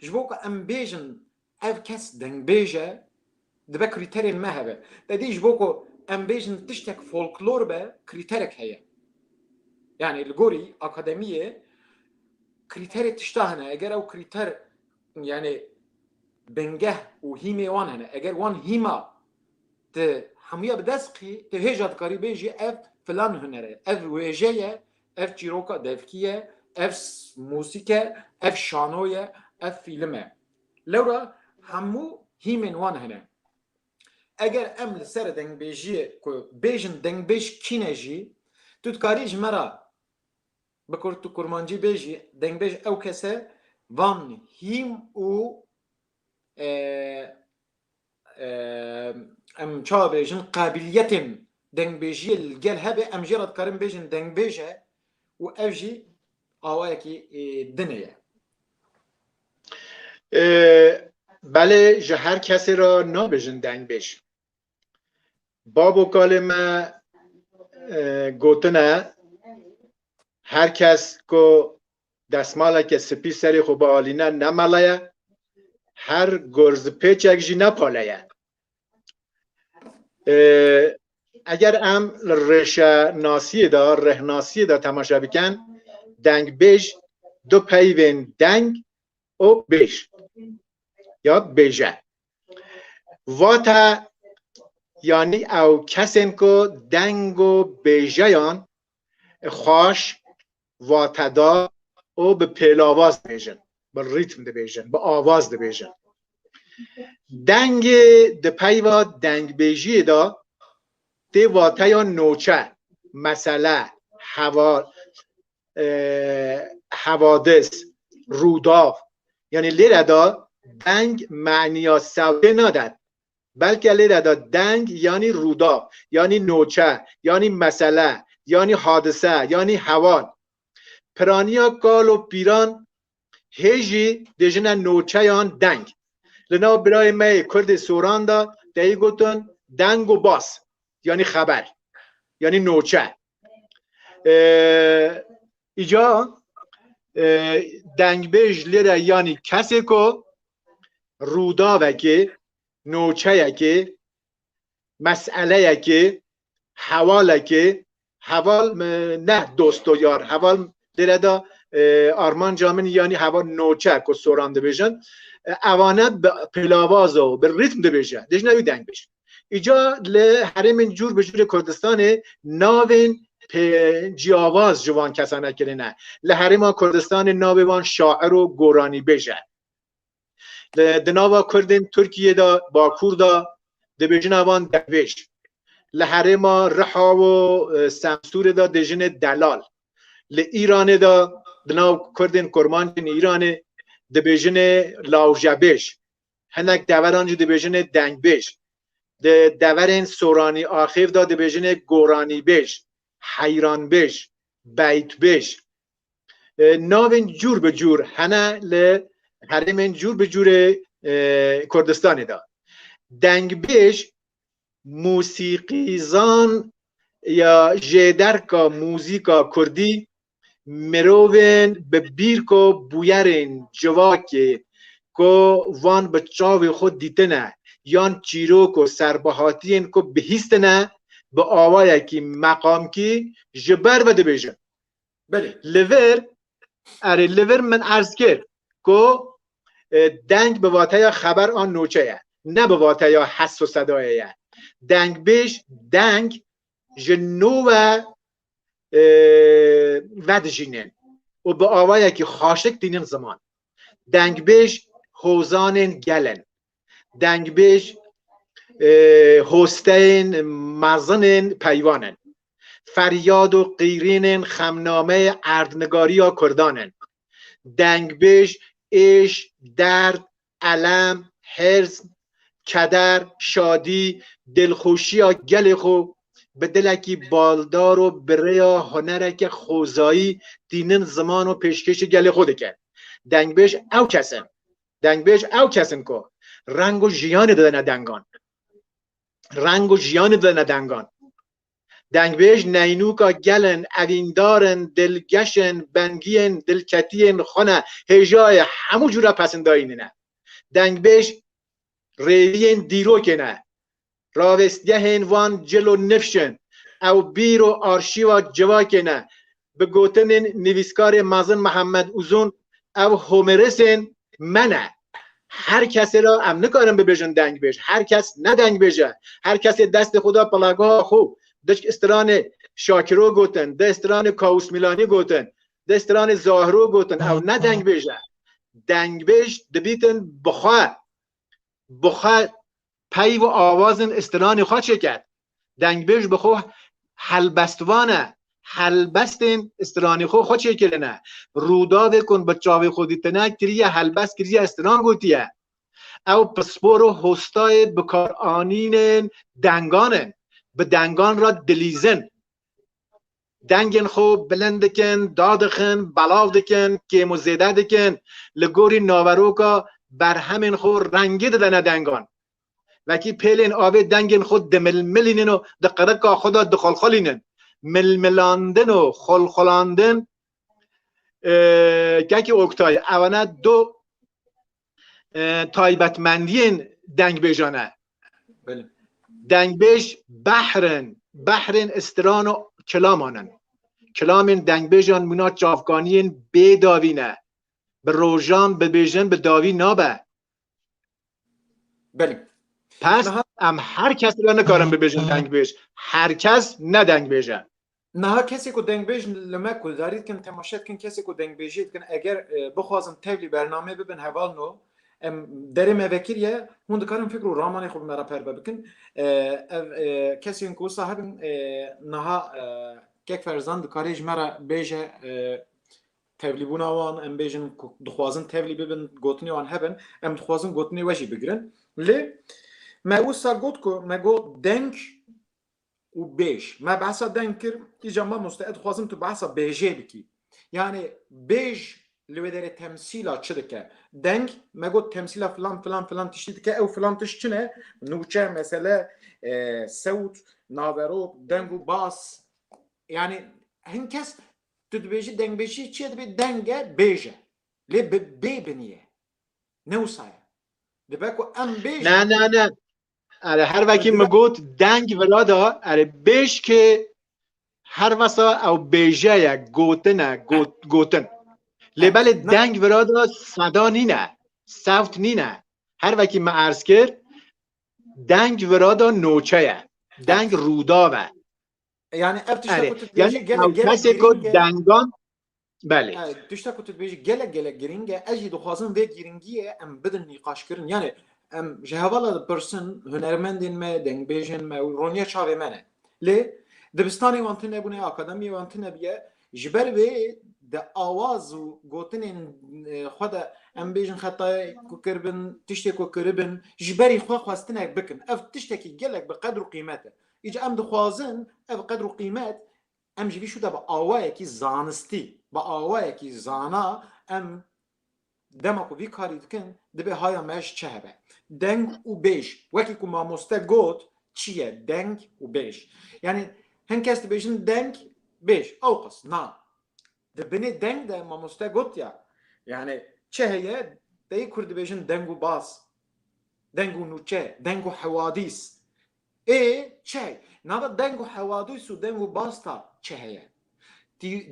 ji bo ku em bêjin ev kes dengbêj e dibe krîterên me hebe dedî ji bo ku em bêjin tiştek folklor be krîterek heye yani li gorî akademiyê krîterê tişta hene eger ew krîter yani bingeh û hîmê wan hene eger wan hîma te hemûya bi dest qî te hêja dikarî bêjî ev filan huner e ev wêje ye ev çîroka devkî ye ev musîk e ev şano ye ev fîlim e lewra hemû هیمن وان هنه اگر ام لسر دنگ بیجی بیجن دنگ بیج کینه جی تو تکاریج مرا بکر تو کرمانجی بیجی دنگ بیج او کسه وان هیم او ام چا بیجن قابلیت دنگ بیجی الگل هبه ام جرد کارم بیجن دنگ بیجه و اوجی آوه کی دنیه بله جه هر کسی را نابجن دنگ بیش بابو کالما گوتنه هر کس که دستماله که سپی سری خوب آلینه نمالایه هر گرز پیچک جی نپالایه اگر ام رشناسی دا رهناسی دا تماشا بکن دنگ بیش دو پیوین دنگ او بیش یا بیجه واتا یعنی او کسین که دنگ و بیجه یان خوش واتدا او به پیلاواز بیجن به ریتم ده بیجن به آواز ده بیجن دنگ ده پیوا دنگ بیجی دا ده واتا یا نوچه مسئله حوادث روداف یعنی لیره دا دنگ معنی سوده نداد بلکه لیره دا دنگ یعنی روداف یعنی نوچه یعنی مسئله یعنی حادثه یعنی حوال پرانیا کال و پیران هیجی دیجنه نوچه یان دنگ لنا برای می کرد سوران دا دهی گوتن دنگ و باس یعنی خبر یعنی نوچه ایجا دنگ بیج لیره یعنی کسی که رودا که نوچه که مسئله که حوال که حوال نه دوست و یار حوال لیره دا آرمان جامن یعنی حوال نوچه که سوران ده بیجن اوانه به پلاواز و به ریتم ده بیجن دیش نوی دنگ بیج ایجا لحرم جور به جور کردستان ناوین جیاواز جوان کسانه کرنه لحرم کردستان ناویوان شاعر و گورانی بیجه دناوا کردن ترکیه دا باکور دا ده بیجن اوان درویش لحرم رحا و سمسور دا دیجن دلال لإیران دا دناو کردن کرمانجن ایران ده بیجن لاوجبش هنک دورانجو ده بیجن دنگ بیش ده دورن سورانی آخیف دا ده بیجن گورانی بیش حیران بیش بیت بیش ناوین جور به جور هنه لحرمین جور به جور کردستانی دا دنگ بیش موسیقیزان یا جدرکا موزیکا کردی مروین به بیرکو بویرین جواکی کو وان به چاوی خود دیتنه یان چیروک و سربهاتین کو بهیستنه به آوایی که مقام کی جبر بده بیجن بله لیور من عرض کرد که دنگ به واته خبر آن نوچه نه به واته حس و صدایه دنگ بیش دنگ جنو و ود جینن و به آوایی که خاشک دینن زمان دنگ بیش حوزان گلن دنگ بیش هستین مزنن پیوانن فریاد و قیرین خمنامه اردنگاری یا کردانن دنگ بیش عشق درد علم حرص کدر شادی دلخوشی یا گل خو به دلکی بالدار و بریا هنرک خوزایی دینن زمان و پیشکش گل خود کرد دنگ بیش او کسن که رنگ و جیان دادن دنگان دنگ بیش نینوکا گلن اویندارن دلگشن بنگین دلکتین خونه هجای همو جورا پسنداینه نه دنگ بیش ریوین دیرو کنه راوستگهن وان جلو نفشن او بیر و آرشیو جوا کنه به گوتن نویسکار مازن محمد اوزون او هومرسن منه هر کسی را ام نکارم ببیجن دنگ بیش هر کس نه دنگ بیجه هر کسی دست خدا پلاگاه خوب دش استران شاکرو گوتن ده استران کاوس میلانی گوتن ده استران زاهرو گوتن او نه دنگ بیجه دنگ بیش دبیتن بخواه بخوا پی و آوازن استرانی خواه چه کرد دنگ بیش بخو حلبستوانه حلبستن استرانی خود چه کرنه رودا کن بچاوی خودی تنه کریه حلبست کریه استران گوتیه او پسپور و هستای بکار آنین دنگانن به دنگان را دلیزن دنگن خو بلند دکن دادخن بلاو دکن کیمو زیده دکن لگوری ناوروکا بر همین خو رنگی ددنه دنگان وکی پیلین آوه دنگن خود دململینن و دقرقا خدا دخلخلینن ململاندن و خلخلاندن که اوکتای اوانه دو تایبتمندین دنگ بیجانه دنگ بیش بحرن استران و کلامانن کلامین دنگ بیجان منا چافگانین بی داوینه به روژان به بیجن به داوی نابه بله پس ام هر کسی را نکارم به بیجن دنگ بیش هر کس نه دنگ بیجن نه کسی که دنگ بیج لما کو دارید کن تماشات کن کسی که دنگ بیجید کن اگر بخوازم تبلی برنامه ببین حوال نو درم وکیلیه هون دکارم فکر و رامان خوب مرا پر بکن کسی این کو صاحب نها یک فرزند دکاریج مرا بیجه تبلی بونا وان ام بیجن دخوازن تبلی ببین گوتنی وان هبن ام دخوازن گوتنی وجی بگیرن لی ما اوسا گوت کو ما گوت دنگ و بیش ما بحثا دنگ کر ایجا ما مستعد خوازم تو بحثا بیجه بکی یعنی بیج لو داره تمثیلا چه دکه دنگ ما گوت تمثیلا فلان تشتی دکه او فلان تش چنه نوچه مثلا صوت ناورو دنگ و باس yani هنکس تو بیجی دنگ بیجی چیه دبی دنگه بیجه لی ببینیه نوسایه دبکو ام بیج نه اره هر وکی مگوت دنگ ولادا اره بیش که هر وسا او بیجه یا گوتن لبل دنگ ولادا صدا نینه صوت نینه هر وکی ما عرض کرد دنگ ولادا نوچه دنگ رودا yani yani کسی که دنگان بله تشتا كنت بيجي جلك جرينجا اجي دخوازن في جرينجيه ام بدن نقاش كرن يعني ام جهوالا برسن هنرمندين ما دنگ بيجن ما رونيا چاوي منه لي دبستاني وانتنه بونه اكاديمي وانتنه بيه جبر به د آواز و گوتن خدا ام بيجن خطا كربن تشتي كربن جبري خو خواستنك بكن اف تشتكي جلك بقدر قيمته يجي ام دخوازن اف قدر قيمت ام جوی شده با آوائه کی زانستی با آوائه کی زانا ام دماغو وی کاری دکن دبه های مش چه هبه دنگ و بیش وکی که ما مستگوت چیه دنگ و بیش یعنی هنکست بیشن دنگ بیش اوقس نه دبنی دنگ ده ما مستگوت یا یعنی چه هیه ده کرد بیشن دنگ و باس دنگ و نوچه دنگ و حوادیث چه نادا دنگ و حوادث و دنگ و باستا چه هیه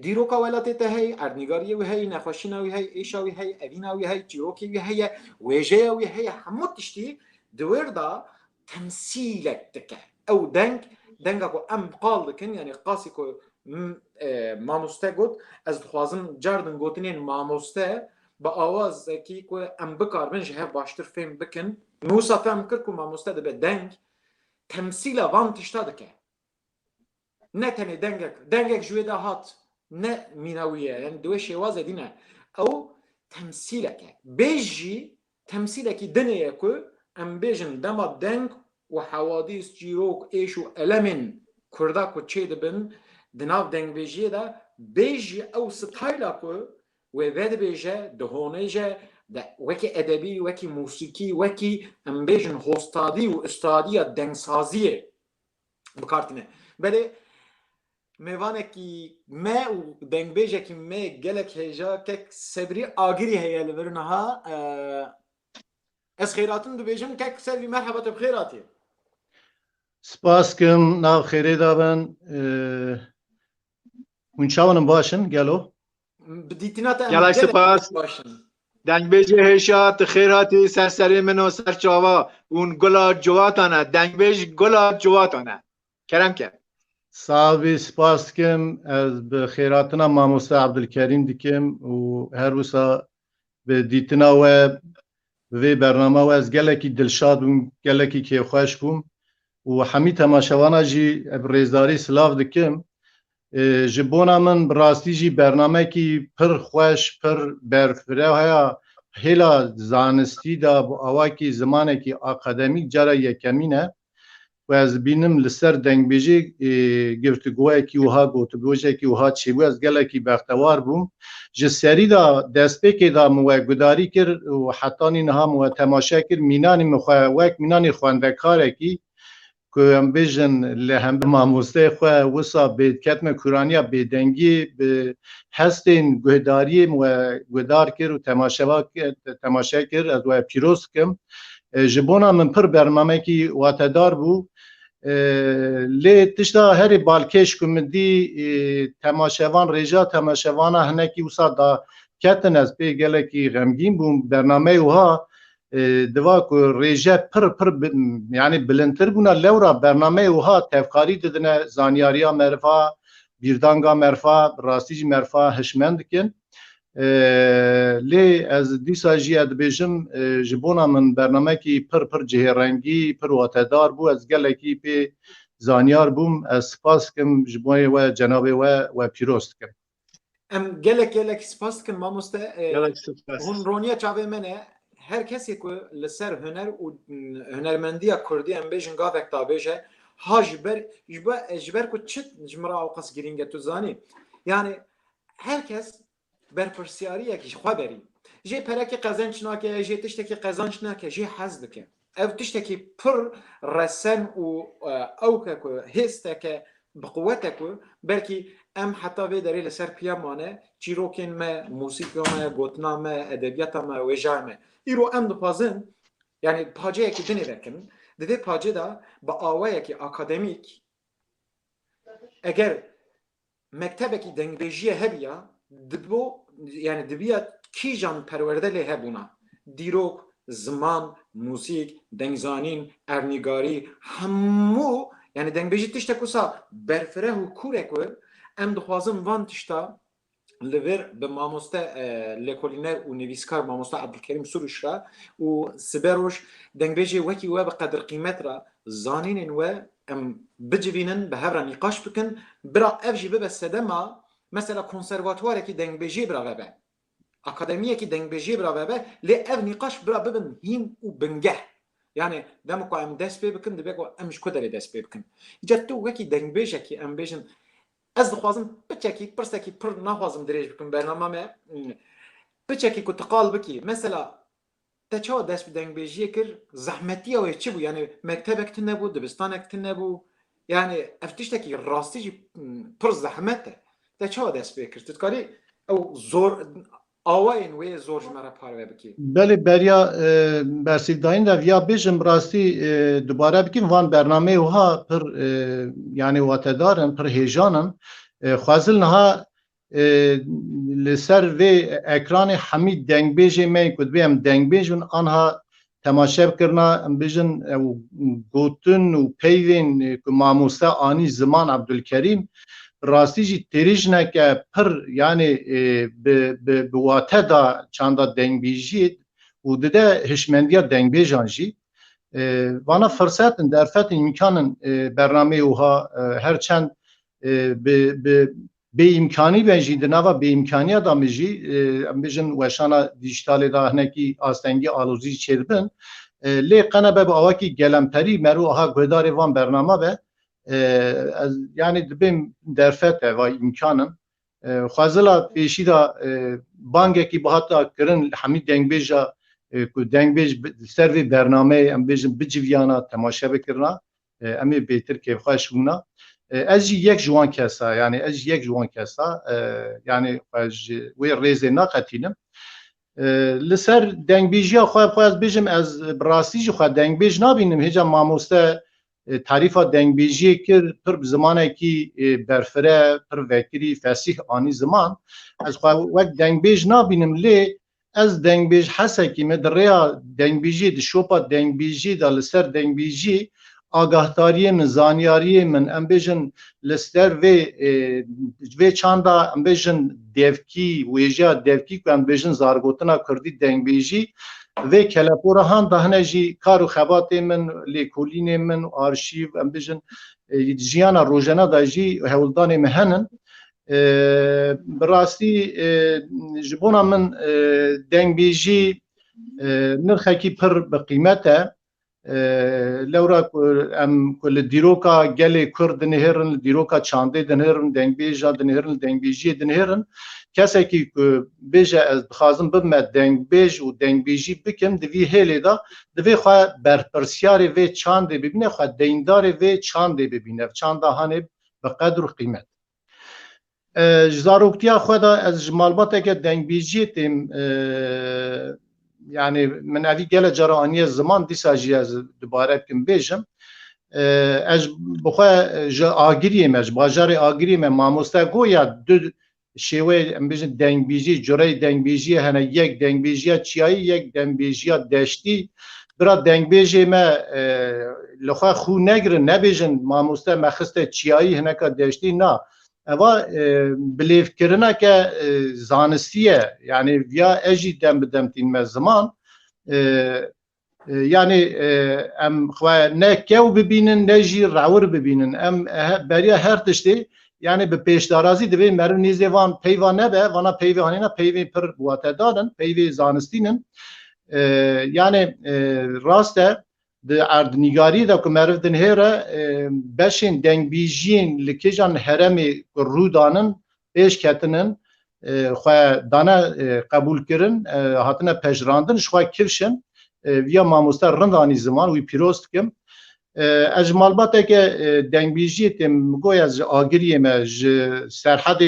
دیروکا ولات ته هی اردنگاری و هی نخوشینا و هی ایشاوی هی اوینا و هی چیروکی و هی وجه و هی همه تشتی دوردا تمثیلک تکه او دنگ کو ام قال دکن یعنی قاسی کو ماموسته گوت از خوازم جردن گوتنین ماموسته با آواز کی کو ام بکار بنج هف باشتر فهم بکن موسا فهم کرد کو ماموسته ده دنگ تمثيل وان تشتادك نتني دنگك جوي ده هات نه ميناويه يعني دوشي وازه دينا او تمثيلك بيجي تمثيلك دنياكو ام بيجن دما دنگ وحوادث جيروك ايشو المن كرداكو تشيد بن دناف دنگ بيجي ده بيجي او ستايلاكو وبد بيجي دهونيجه وکی ادبی وکی موسیقی وکی ام بیجن هستادی و استادی دنگسازیه بکارتنه بله میوانه کی ما و دنگ بیجه کی ما گلک هجا که سبری آگری هیا لورنها از خیراتون دو بیجم که سبری مرحبا تو بخیراتی سپاس کم ناو خیره دابن منشاونم باشن گلو بدیتینات گلک سپاس باشن دنگ بیج هشات خیراتی سرسری منو سر چاوا اون گلا جواتانه دنگ بیج گلا جواتانه کرم کرد صاحبی سپاس کم از به خیراتنا ماموسته عبدالکریم دیکم و هر روزا به دیتنا و وی برنامه و از گلکی دلشاد بوم گلکی که خوش بوم و همی تماشاوانا جی ریزداری سلاف دکم جبونا من براستی جی برنامه کی پر خوش پر برفره هیا هلا زانستی دا اواکی زمانه کی اکادمیک جرا یکمینه و از بینم لسر دنگ بیجی گفتگوه کی وها گفتگوه کی وها چی بو از گله کی بختوار بوم جسری دا دسته کی دا مو گداری کر و حتی نها مو تماشا کر مینانی مخ وک مینانی خواندکار کی که ام بیژن لهم ماموسته خو وسا به کتم کورانیا به دنگی به هستین گهداری مو گدار کر و تماشا کر از و پیروز کم جبونا من پر برنامه کی واتدار بو لی تشتا هری بالکش کمدی تماشاوان رجا تماشاوان هنکی وسا دا کتن از پی گله کی غمگین بوم برنامه وها دوا کو رجا پر یعنی بلندتر بونا لورا برنامه وها تفکاری ددنه زانیاریا مرفا بیردانگا مرفا راستیج مرفا هشمند کن لی از دیسا جی ادبیجم جبونا من برنامه کی پر جهرنگی پر واتدار بو از گله کی پی زانیار بوم از سپاس کم جبوی و جناب و پیروست کم ام گلک سپاس کن ماموسته هون رونیا چاوه منه هر کسی که لسر هنر و هنرمندی کردی ام بیجن گاوک تابیجه ها جبر که چت جمرا اوقاس گرینگه تو زانی یعنی هر کس برپرسیاری یکی خوا داری جه پرکی قزنچ ناکه جه تشتکی قزنچ ناکه جه حز دکه او تشتکی پر رسن و اوکه که هسته که بقوته که بلکی ام حتی وی داری لسر پیامانه چیروکین ما موسیقی ما گوتنا ما ادبیات ما وجه ما ایرو ام دو پازن یعنی پاجه یکی دنی رکن دوی پاجه دا با آوه یکی اکادمیک اگر مکتب یکی دنگبیجی هبیا دبو یعنی دبیات کی جان پرورده لی هبونا دیروک زمان موسیق دنگزانین ارنیگاری همو یعنی دنگبیجی تشتا کسا برفره و کوره که ام دخوازم وان تشتا لور به ماموسته لکولینر و نویسکار ماموسته عبدالکریم سروش را و سبروش دنگبیجی وکی و به قدر قیمت را زانین و ام بجوینن به هفره نقاش بکن برا افجی ببه سدما مثلا کنسرواتواره کی دنگبیجی برا ببه اکادمیه کی دنگبیجی برا ببه لی اف نقاش برا ببن هیم و بنگه یعنی دمکو ام دست پی بکن دبیگو امش کدری دست پی بکن جد تو وکی دنگبیجه کی ام بیجن از دخوازم بچکی پرسکی پر نخوازم دریج بکن برنامه بچکی که تقال بکی مثلا تچا دست دنگبیجی کر زحمتی او چی بو یعنی مکتبک تنبو دبستانک تنبو یعنی افتشتکی راستی جی پر زحمته تچا دست بکر تتکاری او زور آواین وی زور جمره پاره بکی بله بریا برسیداین دا ویا بیجم راستی دوباره بکیم وان برنامه وها پر یعنی واتدارن پر هیجانن خوازل نها لسر و اکران حمید دنگبیجی من کد بیم دنگبیجون آنها تماشا کرنا بیجن گوتن و پیوین که ماموسته آنی زمان عبدالکریم راستی جی تریج نکه پر یعنی به واته دا چاندا دنگبیجی و ده هشمندیا دنگبیجان جی وانا فرصت درفت امکان برنامه اوها هرچند به امکانی بنجید نوا به امکانی آدم جی بیشن وشانا دیجیتال دا هنکی آستنگی آلوزی چربن لی قنبه به آواکی گلمتری مرو آها گدار وان برنامه به یعنی دبیم درفت و امکانم خوازلا پیشی دا بانگه کی بحث کرن حمید دنگبیجا کو دنگبیج سروی برنامه ام بیجن بجویانا تماشا بکرنا امی بهتر که خوش بونا از یک جوان کسا یعنی از یک جوان کسا یعنی وی ریزه ناقتینم لسر دنگبیجیا خواهد بیجم از براستی خواهد دنگبیج نبینم هیچ ماموسته تعریف دنگبیجی کرد پر زمانه کی برفره پر وکری فسیح آنی زمان از وقت دنگبیج نبینم لی از دنگبیج حسه کی مدریا دنگبیجی د شوپا دنگبیجی د لسر دنگبیجی آگاهداری من زانیاری من امبیجن لستر و چاندا امبیجن دیوکی ویجا دیوکی که امبیجن زارگوتنا کردی دنگبیجی و کلپورا هم دهنه جی کار و خبات من لیکولین من آرشیو ام بجن جیانا روزانه دا جی هولدان مهنن براستی جبونا من دنگ بیجی نرخکی پر بقیمته لورا ام کل دیروکا گله کرد نهرن دیروکا چانده دنهرن دنگ بیجا دنهرن دنگ بیجی دنهرن کسی که بیجه از خازم بمه دنگ بیج و دنگ بیجی بکم دوی هلی دا دوی خواه برپرسیار وی چانده ببینه خواه دیندار وی چانده ببینه چانده هانه بقدر و قیمت زاروکتیا خود از جمالباته که دنگ بیجی تیم yani من اوی گله جرانی زمان دیسا جی از دوباره بکم بیجم از بخواه جا آگیریم از باجار آگیریم ماموستا گویا دو شیوه بیجن دنگ بیجی جوره دنگ بیجی هنه یک دنگ بیجی چیایی یک دنگ بیجی دشتی برا دنگ بیجی ما لخواه خو نگره نبیجن ماموستا مخسته چیایی هنه که دشتی نه اوا بلیف کرنا که زانستیه یعنی ویا اجی دم بدم تین ما زمان یعنی ام خواه نه کیو ببینن نه جی راور ببینن ام بریا هر تشتی یعنی به پیشدارازی دوی مرو نیزه وان پیوان نبه وانا پیوانی نه پیوی پر بواته دادن پیوی زانستینن یعنی راسته د اردنیگاری دا که مرو دن هیره بشین دنگ بیجین لکیجان هرمی رو دانن پیش کتنن خواه دانه قبول کرن هاتنه پجراندن شخواه کفشن ویا ماموستا رندانی زمان وی پیروست کم اجمال باته که دنگ بیجی تیم گوی از آگریم سرحد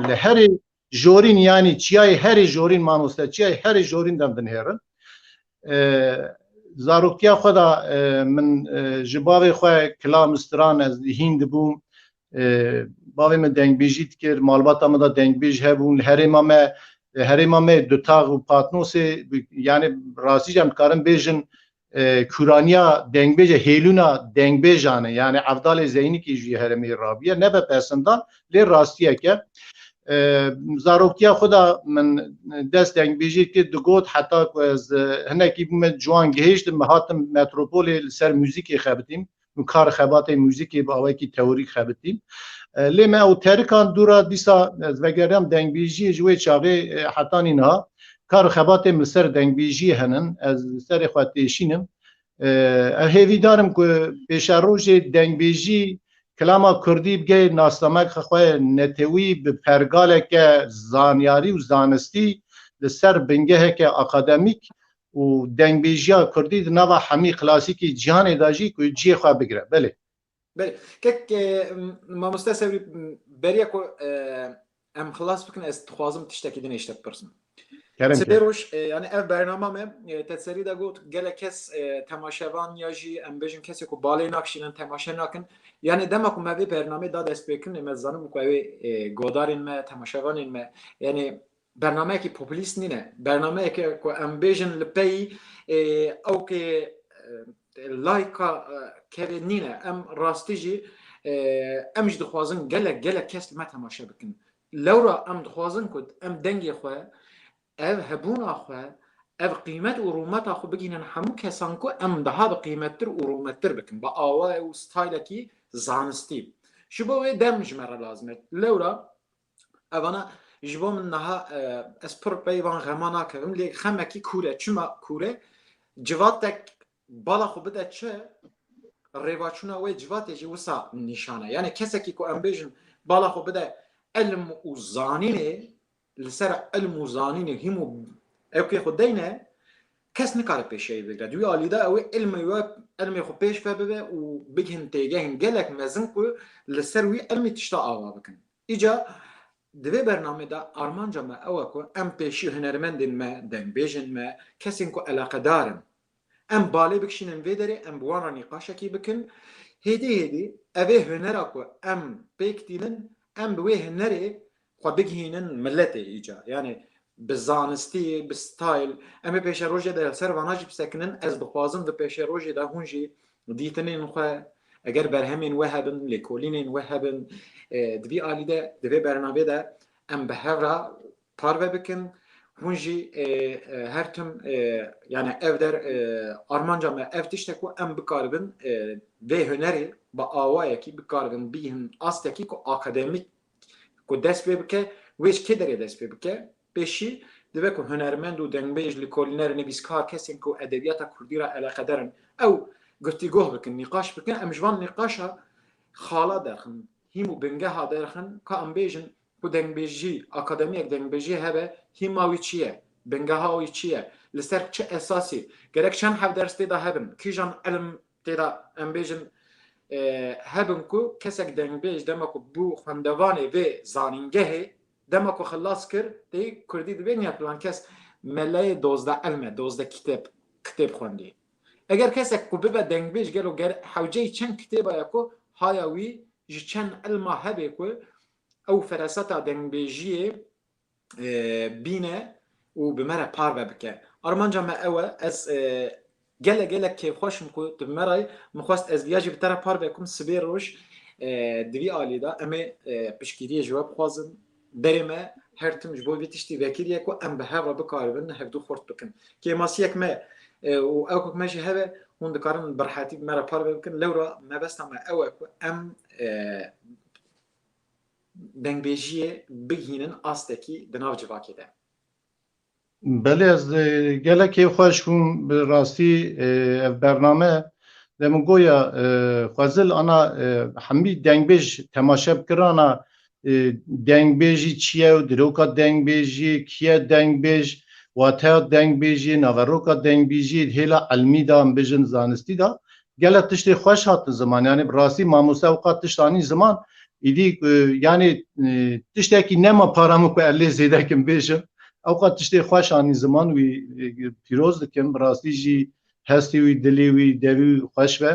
لهر جورین یعنی چیای هر جورین ماموستا چیای هر جورین دن هیرن زاروکتیا خدا من جباوی خواه کلام استران از هند بوم باوی من دنگ بیجیت کر مالباتا مدا دنگ بیج هبون هریمامه دوتاغ و پاتنوس یعنی راستی جم کارم بیجن کورانیا دنگ بیج هیلونا دنگ بیجانه یعنی افضل زینی که جوی هرمی رابیه نه به پسندان لی راستیه که زاروکتیا خدا من دست دنگ بیجی که دگوت حتی از هنکی بوم جوان گهشت مهاتم متروپول سر موزیکی خبتیم کار خبات موزیکی با اوی کی تئوری خبتیم لیمه او ترکان دورا دیسا وگرم دنگ بیجی جوی چاقی حتی اینها کار خبات مسر دنگ بیجی هنن از سر خواتیشینم هیوی دارم که پیش روز دنگ بیجی کلاما کردی بگه ناسلامک خواه نتوی به پرگاله که زانیاری و زانستی لسر بنگه که اکادمیک و دنگ بیجیا کردی نوا همی کلاسیکی جهان داجی که جی خواه بگره بله که ما مستسوی بریا که ام خلاص بکن از خوازم تشتکی دنه اشتب پرسن سبیروش یعنی اف برنامه تسری دا گوت گله کس تماشاوان یا جی ام بیجن کسی که بالی ناکشینن تماشا ناکن یعنی دما که ما برنامه داد اسپیکن مزانم که گودارین ما تماشاوانین ما یعنی برنامه که پوپولیست نینه برنامه که ام بیجن لپی او که لایکا که نینه ام راستیجی ام جد خوازن گله کس ما تماشا بکن لورا ام خوازن کد ام دنگی خواه اف هبون اخوه اف قیمت و رومت اخو بگینن همو کسان کو ام ده ها قیمت تر و رومت تر بکن با آوای و ستایل کی زانستی شبوه دم جمره لازمه لورا اوانا جبو من نها اسپر پیوان غمانا کرم لی خمکی کوره چما کوره جواتک بالا خو بده چه ریواچونه و جواتی جی وسا نشانه یعنی کسی که کو ام بیجن بالا خو بده علم و زانینه لسر علم و زانینه همو اوکی خود دینه کس نکاره پیشه بگیره دوی آلیده او علم خو پیش فبه و بگهن تیگهن گلک مزن کو لسر وی علمی تشتا آوا بکن ایجا دوی برنامه دا آرمانجا ما اوه کو ام پیشی هنرمندین ما دنگ بیجن ما کسی کو علاقه دارن ام بالی بکشینن ویداری ام بوانا نقاشکی بکن هیدی اوه هنر کو ام بیکتینن ام بوی هنری خو بگهینن ملت ایجا یعنی بزانستی بستایل اما پیش روزه در سر واناجی بسکنن از بخوازم و پیش روزه در هونجی دیتنین خو اگر برهمین وهبن لکولینین وهبن دوی آلیده دوی برنامه ده ام به هفرا پارو بکن هونجی هر تم یعنی اف در آرمانجا ما اف تشته کو ام بکاربن به هنری با آوایی کی بکاربن بیهن آستکی کو آکادمیک کو دست بکه ویش کی داره دست بکه بشی دوه کو هنرمند و دنبیج لکولینر نبیسکار کسی کو ادبیات کردی را علاقه دارن او گفتگوه بکن نقاش بکن امجوان نقاشا خالا درخن هیمو بنگه ها درخن که ام بیجن کو دنبیجی اکادمیک دنبیجی هبه هیماوی چیه بنگه هاوی چیه لسر چه اساسی گرک چند هف درس تیدا هبن کیجان علم تیدا ام بیجن هبن کو کسک دنبیج دما کو بو خواندوانه و زانینگه دما کو خلاص کر دی کردی دبین یا پلان کس ملای 12 علمه 12 کتاب خوندی اگر کسک کو ببا دنبیج گلو گر حوجه چند کتابه یکو هایاوی چند علمه هبه کو او فراستا دنبیجیه بینه و بمره پار بکه آرمانجا ما اوه از گله که خوشم کو بمره مخواست از دیاجی بتره پار بکم سبیر روش دوی آلی دا اما پشکیری جواب خوازم درمه هر تم جبو بیتشتی وکیریه کو ام به هوا بکاربن هفدو خورد بکن که ماسیک ما و اوکو ماشي هبه هون دکارن برحاتی بمره پار بکن لورا ما بس ما اوه کو ام دنبیجی بگینن آستکی دناو جواکی ده بله از گله که خوش بوم به راستی برنامه دم گویا خوازل انا همی دنگبیج تماشا بکرانا دنگبیجی چیه و دروکا دنگبیجی کیه دنگبیج واتها دنگبیجی نوروکا دنگبیجی هلا علمی دا بیجن زانستی دا گله تشتی خوش هات زمان یعنی راستی ماموسا اوقات تشتانی زمان ایدی یعنی تشتی نما پارامو کو الی زیده کم بیجم اوقات تشتی خوش آنی زمان وی پیروز دکم براستی جی هستی وی دلی وی دوی خوش و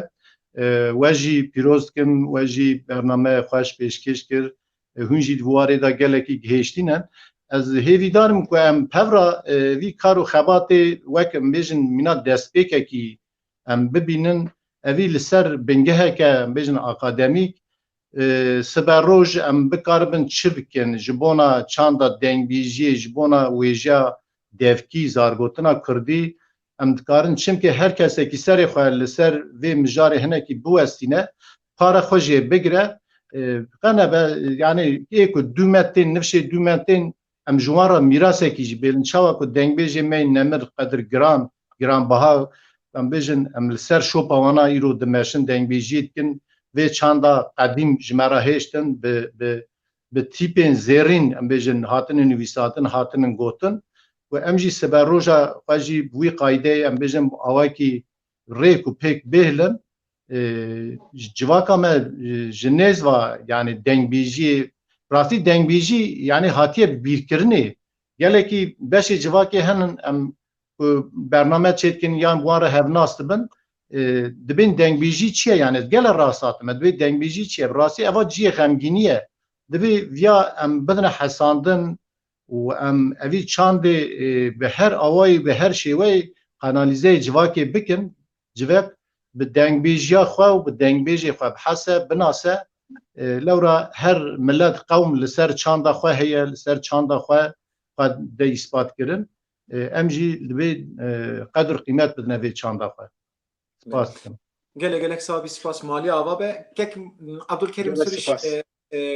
وجی پیروز کم وجی برنامه خوش پیشکش کرد هنجی دواره دا گلکی گهشتینن از هیوی دارم که ام پورا وی کارو خبات وکم بیجن مینا دست پیکه کی ام ببینن اوی لسر بنگه که بیجن اکادمیک سبر روز ام بکاربن چی بکن جبونا چند دنگبیجی جبونا ویجا دفکی زارگوتنا کردی ام دکارن چیم که هر کسی که سر خواه لسر وی مجاره هنه که بو استینه پارا خوشی بگره قنه با یعنی ایکو دومتین نفشه دومتین ام جوارا میراسه که جبیلن چاوا که دنگبیجی مین نمر قدر گران بها ام بیجن ام لسر شوپا وانا ایرو دمشن دنگبیجی کن و چند قدیم جمره هشتن به تیپین زیرین ام بیجن هاتن نویساتن هاتن گوتن و امجی سبر روزا خواجی بوی قایده ام بیجن آوای کی ریکو پیک بهلن جواکا ما جنیز و یعنی دنگبیجی راستی دنگبیجی یعنی هاتیه بیرکرنی گله کی بشه جواکی هنن ام برنامه چیتکن یان بواره هفناست بن دبین دنگبیجی چیه یعنی گله راستات ما دبی دنگبیجی چیه راستی اوا جیه غمگینیه دبی ویا ام بدن حساندن و ام اوی چاند به هر آوایی به هر شیوه قانالیزه جواکی بکن جواک به دنگبیجی خواه و به دنگبیجی خواه بحثه بناسه لورا هر ملت قوم لسر چاند خواه هیه لسر چاند خواه قد ده اثبات کرن امجی دبی قدر قیمت بدنه وی چاند خواه سپاس کن گله سابی سپاس مالی آوا به کک عبدالکریم سوریش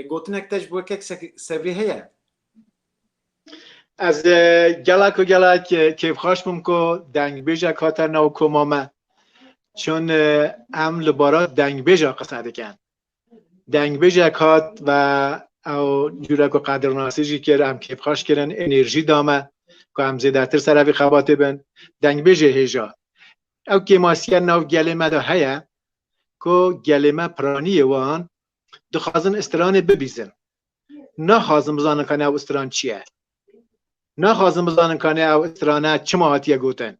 گوتنک تج بو کک سوری هیه از گلک کیف خوش بوم که دنگبیجا کاتر نو کمامه چون ام لبارا دنگبیجا قصد کن دنگبیجا کات و او جوره که قدرناسیجی که ام کیف خوش کرن انرژی دامه که ام زیده تر سروی خواته بن دنگبیجا هیجا او که ماسیه نو گلمه دا هیا که گلمه پرانی وان دخوازن استران ببیزن نه خوازم بزانن کنه او استران چیه نه خوازم بزانن کنه او استرانه چه ماهاتیه گوتن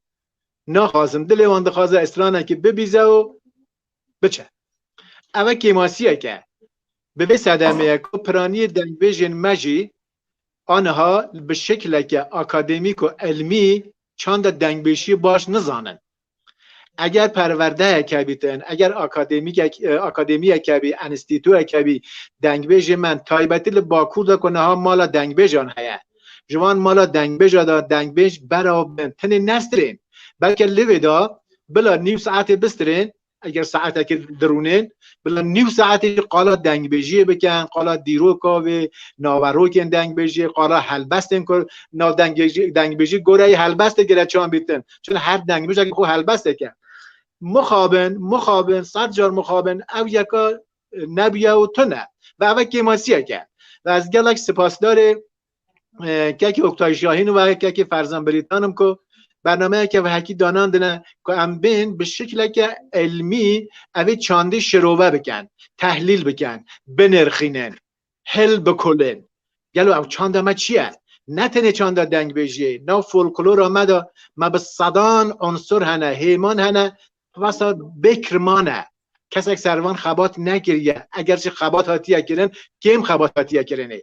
نه خوازم دل وان دخوازه استرانه که ببیزه و بچه اوه که ماسیه که به صدمه که پرانی دنگبیجن مجی آنها به شکل که اکادمیک و علمی چند دنگبیجی باش نزانن اگر پرورده کبیتن اگر اکادمی کبی انستیتو کبی دنگبیج من تایبتی باکور دا کنه ها مالا دنگبیجان هیا جوان مالا دنگ بجا دا دنگ بج برابن تنه نسترین بلکه لیوی دا بلا نیو ساعت بسترین اگر ساعت که درونین بلا نیو ساعت قالا دنگ بجی بکن قالا دیرو کاوه ناورو کن دنگ بجی قالا حلبستن کن نا دنگ بجی گوره حلبست گره چان بیتن چون هر دنگ بجی که خو حلبسته کن مخابن صد جار مخابن او یکا نبیا و تنه و او کماسیه که و از گلک سپاسدار که اکتای شاهین و که فرزان بریتانم که برنامه که وحکی دانان دنه که ام بین به شکل که علمی اوی چانده شروع بکن تحلیل بکن بنرخینن حل بکلن گلو او چانده ما چیه؟ نه تنه چانده دنگ بجیه نه فولکلور آمده ما به صدان عنصر هنه هیمان هنه واسه بکرمانه کسی سروان خبات نکریه اگرچه خبات هاتیه کرن کم خبات هاتیه کرنه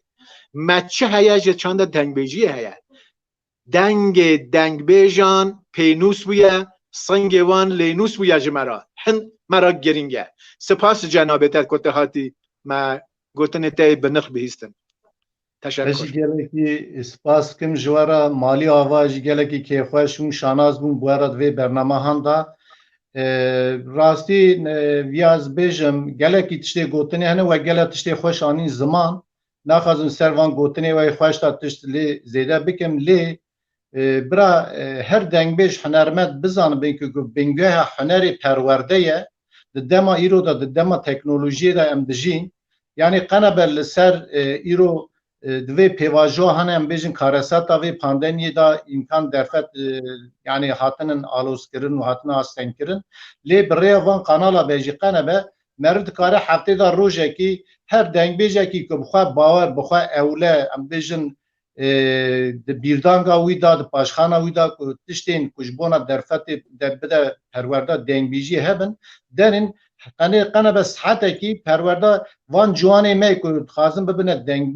مچه هیه چانده دنگ بجیه هیه دنگ بیجان پینوس بویه سنگوان لینوس بویه جمرا هن مرا گرینگه سپاس جنابتت کته هاتی ما گوتن تای بنخ بهیستن تشکر گلکی سپاس کم جوارا مالی آواج گلکی که خوشون شاناز بون بوارد وی برنامه هنده راستی ویاز بیجم گلکی تشتی گوتنی هنه و گلک تشتی خوش آنین زمان نخوازن سروان گوتنی و خوش تا تشت لی زیده بکم لی برا هر دنگ بیش هنرمند بزن بین که بینگوه هنری پرورده دما ایرو دا دما تکنولوژی دا ام دجین یعنی قنبل سر ایرو دوی پیواجو هنه ام بیجن کارسات دا وی پاندمی دا امکان درفت یعنی هاتنن آلوز کرن و هاتن آستن کرن لی برای وان قنالا بیجی قنبه مرد کاره هفته دا روژه کی هر دنگ بیجه کی که بخواه باور بخواه اوله ام بیجن بیردانگا ویدا د پاشخانه ویدا تشتین کجبونا درفت در بده پرورده دنگ بیجی هبن درین قنه بس حتی کی پرورده وان جوانه می که خازم ببینه دنگ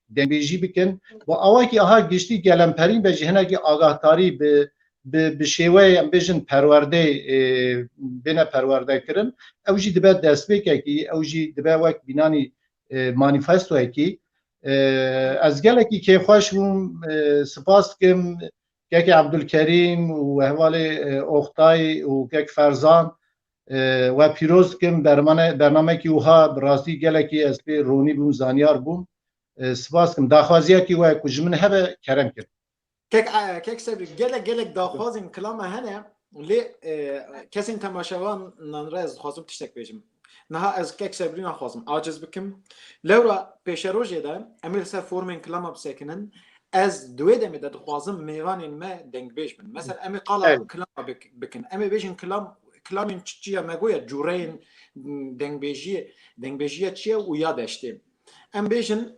بیجی بکن و آوه که آها گشتی گلمپرین بیجی هنه که آگاهتاری به شیوه بیجن پرورده بینه پرورده کرن اوجی دبه دست بکه کی اوجی دبه وک بینانی مانیفستو کی از گلکی که خوشم سپاس کم که عبدالکریم و احوال اختای و که فرزان و پیروز کم برنامه که اوها براستی گلکی از پی رونی بوم زانیار بوم سپاس کم داخوازیه که و کجمن هبه کرم کرد که سبری گلک داخوازیم کلام هنه لی کسی تماشاوان نانرز خوازم تشتک بیجم نه از که سبری نخوازم عاجز بکم لورا پیش روزی دا امیل سر فورمین کلام بسکنن از دوی دمی دا خوازم میوانین ما دنگ بیش بن مثلا امی قالا کلام بکن امی بیشن کلامین چیه مگویا جورین دنگ بیشیه چیه و یادشتیم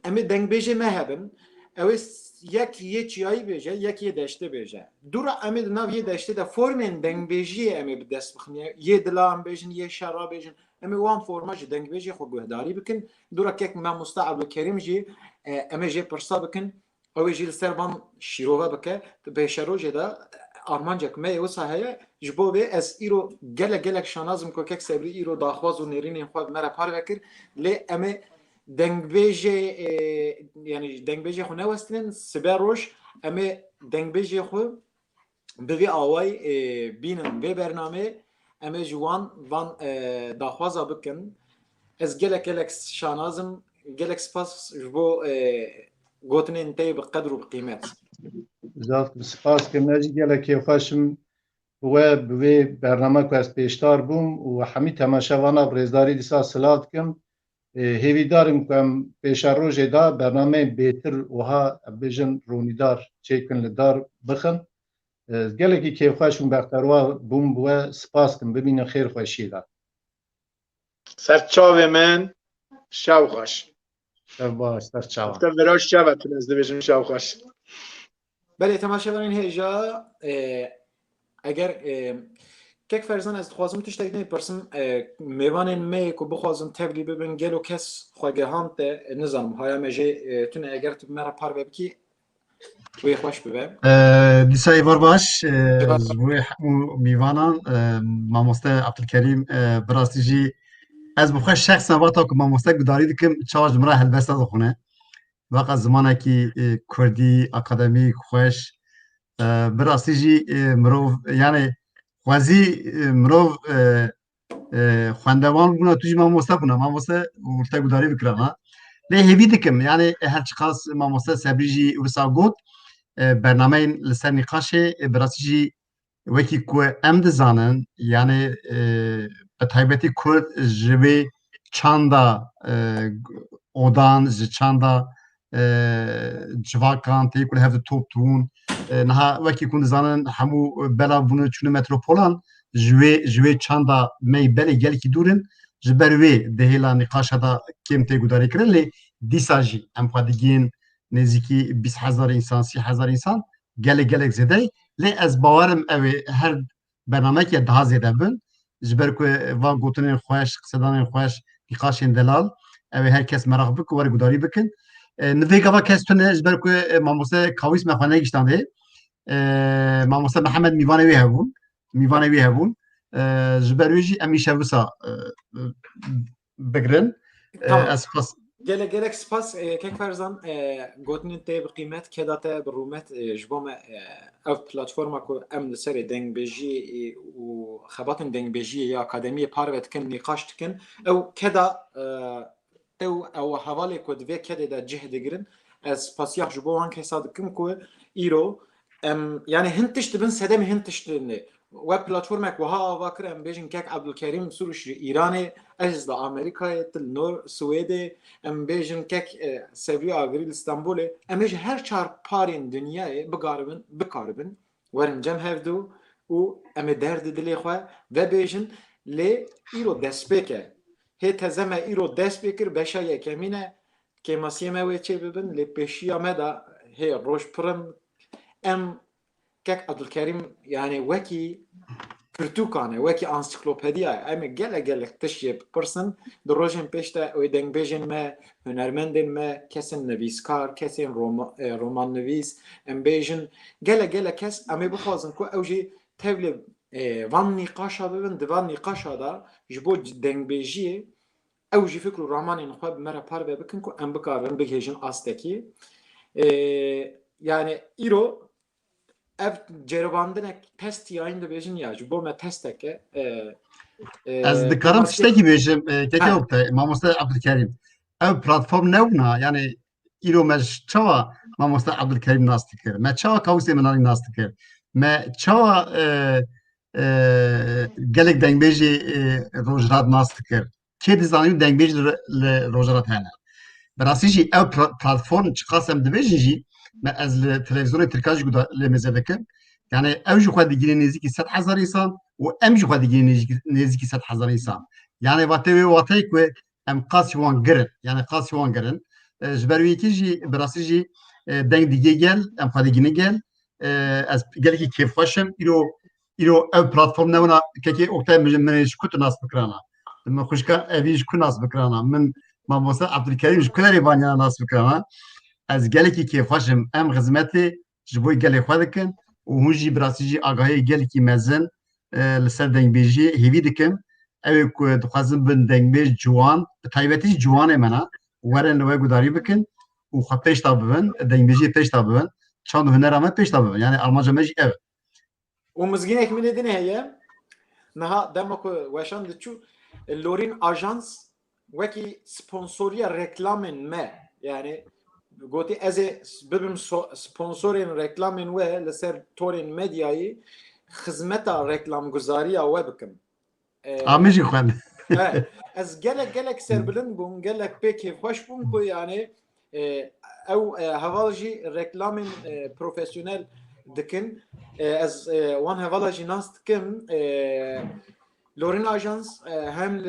امی دنگ بیشی مهبن اویس یه چیایی بیشه یه دشته بیشه دورا امی ناو یه دشته دا فورمین دنگ بیشی امی بدست بخنیه یه دلام بیشن یه شراب بیشن امی وان فرماج دنگ بیشی خو گهداری بکن دورا که ما مستعب کریم جی امی جی پرسا بکن اوی جی سربان شیروه بکه بیشه رو جدا آرمانجک می وسا هیا جبوه از ایرو گلک شانازم که که سبری ایرو داخواز و نیرین خود مرا پار بکر لی امی دنگ بیجی خو نوستن سبه روش امی دنگ بیجی خو بوی آوای بینن وی برنامه امی جوان وان داخوازا بکن از گلک شانازم گلک سپاس جبو گوتن انتای بقدر و بقیمت زاد سپاس که مجی گلکی خوشم و بوی برنامه که از پیشتار بوم و همی تماشاوانا برزداری دیسا سلات کم هیوی دارم که پیش روز دا برنامه بهتر وها بیجن رونیدار چیکن لدار بخن گلکی که خوشم بختروا بوم و سپاس کم ببینن خیر خوشی دا سرچاو من شو خوش باش سرچاو افتر وراش شوتون از بیجن شو خوش بله تماشاوانین هیجا اگر که فرزان از خوازم تشتاق نمیپرسم میوانین می که بخوازم تبلی ببین گلو کس خواگهان ته نظام های مجه تونه اگر تو مرا پار ببکی توی خوش ببین دیسا ایوار باش زوی میوانان ماموسته عبدالکریم براستی جی از بخواه شخص نباتا که ماموسته گداری دکم چاوش مرا هلبسته دخونه وقت زمانکی کردی اکادمیک خوش براستی جی مروف یعنی خوازی مروف خواندوان بونا توی ماموستا بونا ماموستا ورتا گوداری بکرنا لی هیوی دکم یعنی هر چقاس ماموستا سبری جی ورسا گوت برنامه لسر نقاشه براستی جی وکی کو ام دزانن یعنی به تایبەتی کورد جوی چاندا odan ji çanda civakan tê ku li hev top tûn niha wekî ku dizanin hemû bela bûne çûne metropolan ji wê çanda me belê gelekî dûrin ji ber wê dihêla nîqaşa da kêm tê gudarî kirin lê dîsa jî em xwe digihên nêzîkî 20,000 însan 30,000 însan gelek gelek zêde lê ez bawerim ew ê her bernamekê daha zêde bin ji ber ku van gotinên xweş qsedanên xweş nîqaşên delal ew ê herkes merak bik û were gudarî bikin nivê gava kes tune ji ber ku mamoste kawîs me xwe negiştandê mamoste Mihemed mîvanê wê hebûn mîvanê wê hebûn ji ber wê jî em îşev wisa bigirin ez spas gelek spas kek ferzan gotinên tê bi qîmet keda te bi rûmet ji bo me ev platforma ku em li serê dengbêjiyê û xebatên dengbêjiyê ya akademiyê parve dikin nîqaş dikin ew keda ew hevalê ku divê kedê de cih digirin ez spasiyah ji bo wan kesa dikim ku îro em yani hin tişt dibin sedemê hin tiştînê web platformek wiha ava kir em bêjin kek Abdulkerîm Sûruş ji Îranê ez li Amerîkayê til Nor Swêdê em bêjin kek Sevriya Agirî li Stenbolê em ê ji her çar parên dinyayê bikaribin werin cem hevdû û em ê derdê dilê xwe vebêjin lê îro destpêk e hê teze me îro dest pê kir beşa yekemîn e kêmasiyê me wê çê bibin lê pêşiya me da hê roj pirin em kek Abdulkerîm yani wekî pirtûkan e wekî ansiklopediya ye em ê gelek tiştê bipirsin di rojên pêş de wê dengbêjên me hunermendên me kesên nivîskar kesên romannivîs em bêjin gelek kes em ê bixwazin ku ew jî tevlê van nîqaşa bibin di van nîqaşa da ji bo dengbêjiyê ew jî fikr û ramanên xwe bi me re parve bikin ku em bikarin bigêjin astekî yani îro ev ceribandinek test yayın dibêjin ya ji bo me testeke ez dikarim tiştekî bêjim keke opte mamoste Abdulkerîm ev platform newna yani îro me çawa mamoste Abdulkerîm nas dikir me çawa kawîsê min anî nas dikir me çawa gelek dengbêjê rojhilat nas dikir kê dizanî dengbêj li rojhilat hene bi rastî jî ev platform çiqas em dibêjin jî me ez li televizyonê Tirkiye jî lê mêze dikim yani ew jî xwe digihîne nêzîkî 100,000 însan û em jî xwe digihîne nêzîkî 100,000 însan yani watê wê wateyê ku em qasî wan girin yani qasî wan girin ji ber wê yekê jî bi rastî jî deng digê gel em xwe digihîne gel ez gelekî kêfxweşim îro ev platform newna kekê oktay min ji ku tu nas bikirana min xwişka evî ji ku nas bikirana min mamoste Abdulkerîm ji ku derê vaniya nas bikirana ez gelekî kêfxweşim em xizmetê ji bo gelê xwe dikin û hûn jî bi rastî jî agahiyê gelekî mezin li ser dengbêjiyê hêvî dikin ew ê ku dixwazin bin dengbêj ciwan bi taybetî jî ciwanê me ne werin li we gudarî bikin û xwe pêş da bibin dengbêjiyê pêş da bibin çand û hunera me pêş da bibin yani armanca me jî ev û mizgînek min ê din heye niha dema ku weşan diçû Lorîn Ajans wekî sponsoriya reklamên me yani gotî ez ê bibim sponsorên reklamên we li ser torên medyayê xizmeta reklamguzariya we bikim amî jî xwend ez gelek serbilind bûm gelek pê kêfxweş bûm ku yani ew heval jî reklamên profesyonel dikin ez wan hevala jî nas dikim Lorîn Ajans hem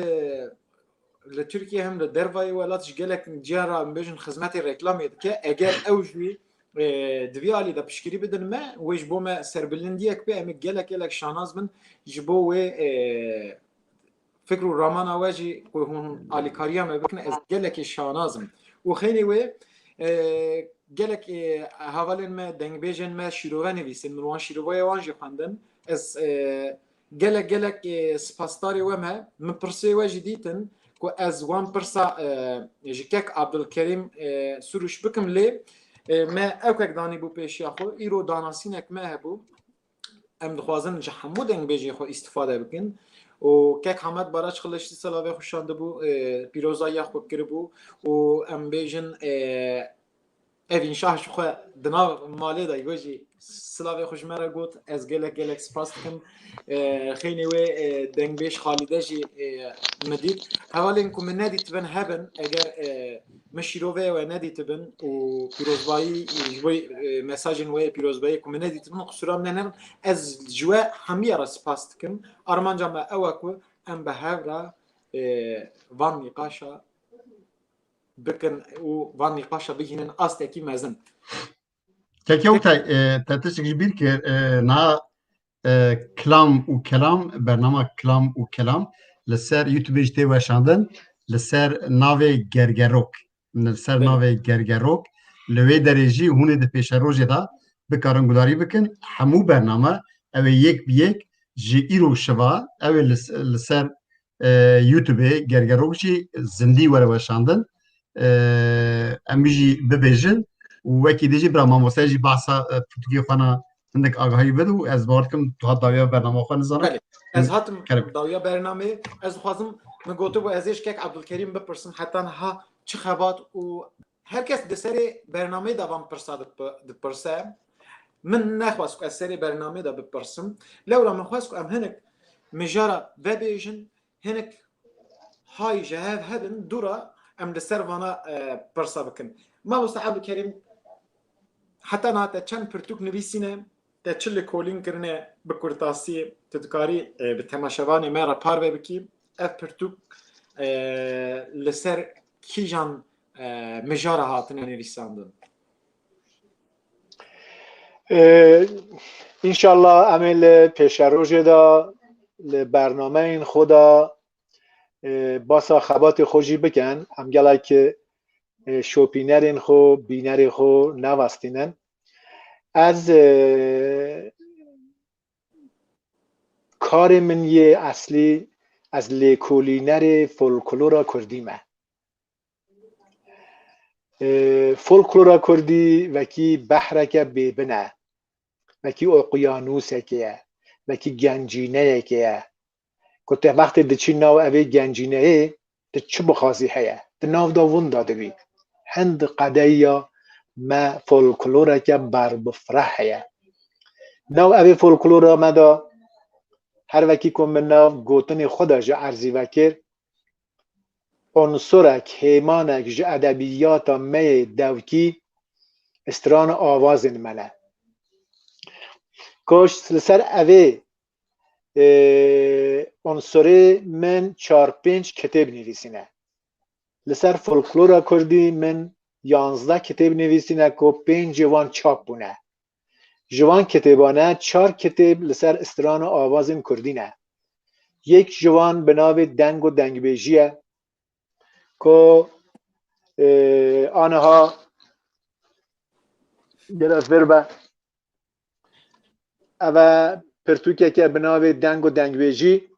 li Tirkiye hem li dervayê welat ji gelek ciyara em bêjin xizmetê reklamê dike eger ew jî divî alî de piştgirî bidin me wê ji bo me serbilindiyek bê em ê gelek şanaz bin ji bo wê fikr û ramana we jî ku hûn alîkariya me bikin ez gelekê şanazim û xênî wê gelek hevalên me dengbêjên me şîrove nivîsin min wan şîroveyê wan jî xwendin ez gelek spasdarê we me min pirsê we jî dîtin کو از وان پرسا جکک عبدالکریم سروش بکم لی ما اوکک دانی بو پیشی خو ایرو داناسینک ما هبو ام دخوازن جه همو دنگ بیجی خو استفاده بکن و کک حمد براش خلشتی سلاوه خوشانده بو پیروزایی خو کربو و ام بیجن evin şahş xwe di nav malê de gojî silavê xwe ji me re got ez gelek spas dikim xênê wê dengbêj Xalîde jî me dît hevalên ku min nedîtibin hebin eger min şîrovê we nedîtibin û pîrozbayî ji bo mesajên wê pîrozbayî ku min nedîtibin qusura min herin ez ji we hemîya re spas dikim armanca me ew e ku em bi hev re van nîqaşa بکن و وان نقاشا بگینن استکی مزن تکی وقتا تتشک جبیر که نا کلام و کلام برنامه کلام و کلام لسر یوتیوب جتی وشاندن لسر ناوی گرگروک لسر ناوی گرگروک لوی درجی هونه ده پیش روزی دا بکارن گداری بکن همو برنامه او یک بیک جی ایرو شوا او لسر یوتیوب گرگروک جی زندی وره وشاندن امیجی ببیجن و وکی دیجی برای ماموسه جی بحثا پرتگی خوانا هندک آگاهی بدو از باردکم تو حد داویا برنامه خوانا زانم از هاتم داویا برنامه از خوازم من گوتو با ازیش که عبدالکریم بپرسم حتی ها چه خبات و هر کس دسری برنامه دوام پرسا دپرسه من نخواست که از سری برنامه دا بپرسم لولا من خواست که ام هنک مجارة ببیجن هنک های جهاز هدن دورا ام لسر وانا پرسا بکن ما مستحب کریم حتی نه تا چند پرتوک نویسینه تا چل کولین کرنه بکورتاسی تدکاری به تماشاوانی مرا پار بکی اف پرتوک لسر کیجان مجاره هاتنه نویساندن انشالله عمل پیشروج دا برنامه این خدا باسا خبات خوشی بکن هم گلای که شوپینرین خو بینر خو نوستینن از کار من یه اصلی از لیکولینر فولکلورا کردیمه فولکلورا کردی وکی بحرکه بیبنه وکی اقیانوسه که وکی گنجینه که کت وقتی دچی ناو اوی گنجینه ده چه بخوازی هیا ده ناو دا ون داده بید هند قدایا ما فولکلوره که بر بفره هیا ناو اوی فولکلوره ما دا هر وکی کن من ناو گوتن خدا جا عرضی وکر عنصرک هیمانک جا ادبیات می دوکی استران آوازن منه کش سر اوی عنصره من 4-5 کتاب نویسینه لسر فولکلورا کردی من 11 کتاب نویسینه که 5 جوان چاپ بونه جوان کتابانه 4 کتاب لسر استران آوازن کردینه یک جوان به نام دنگ و دنگ بیجیه که آنها گرفت بربه او پرتوکه که به نام دنگ و دنگویجی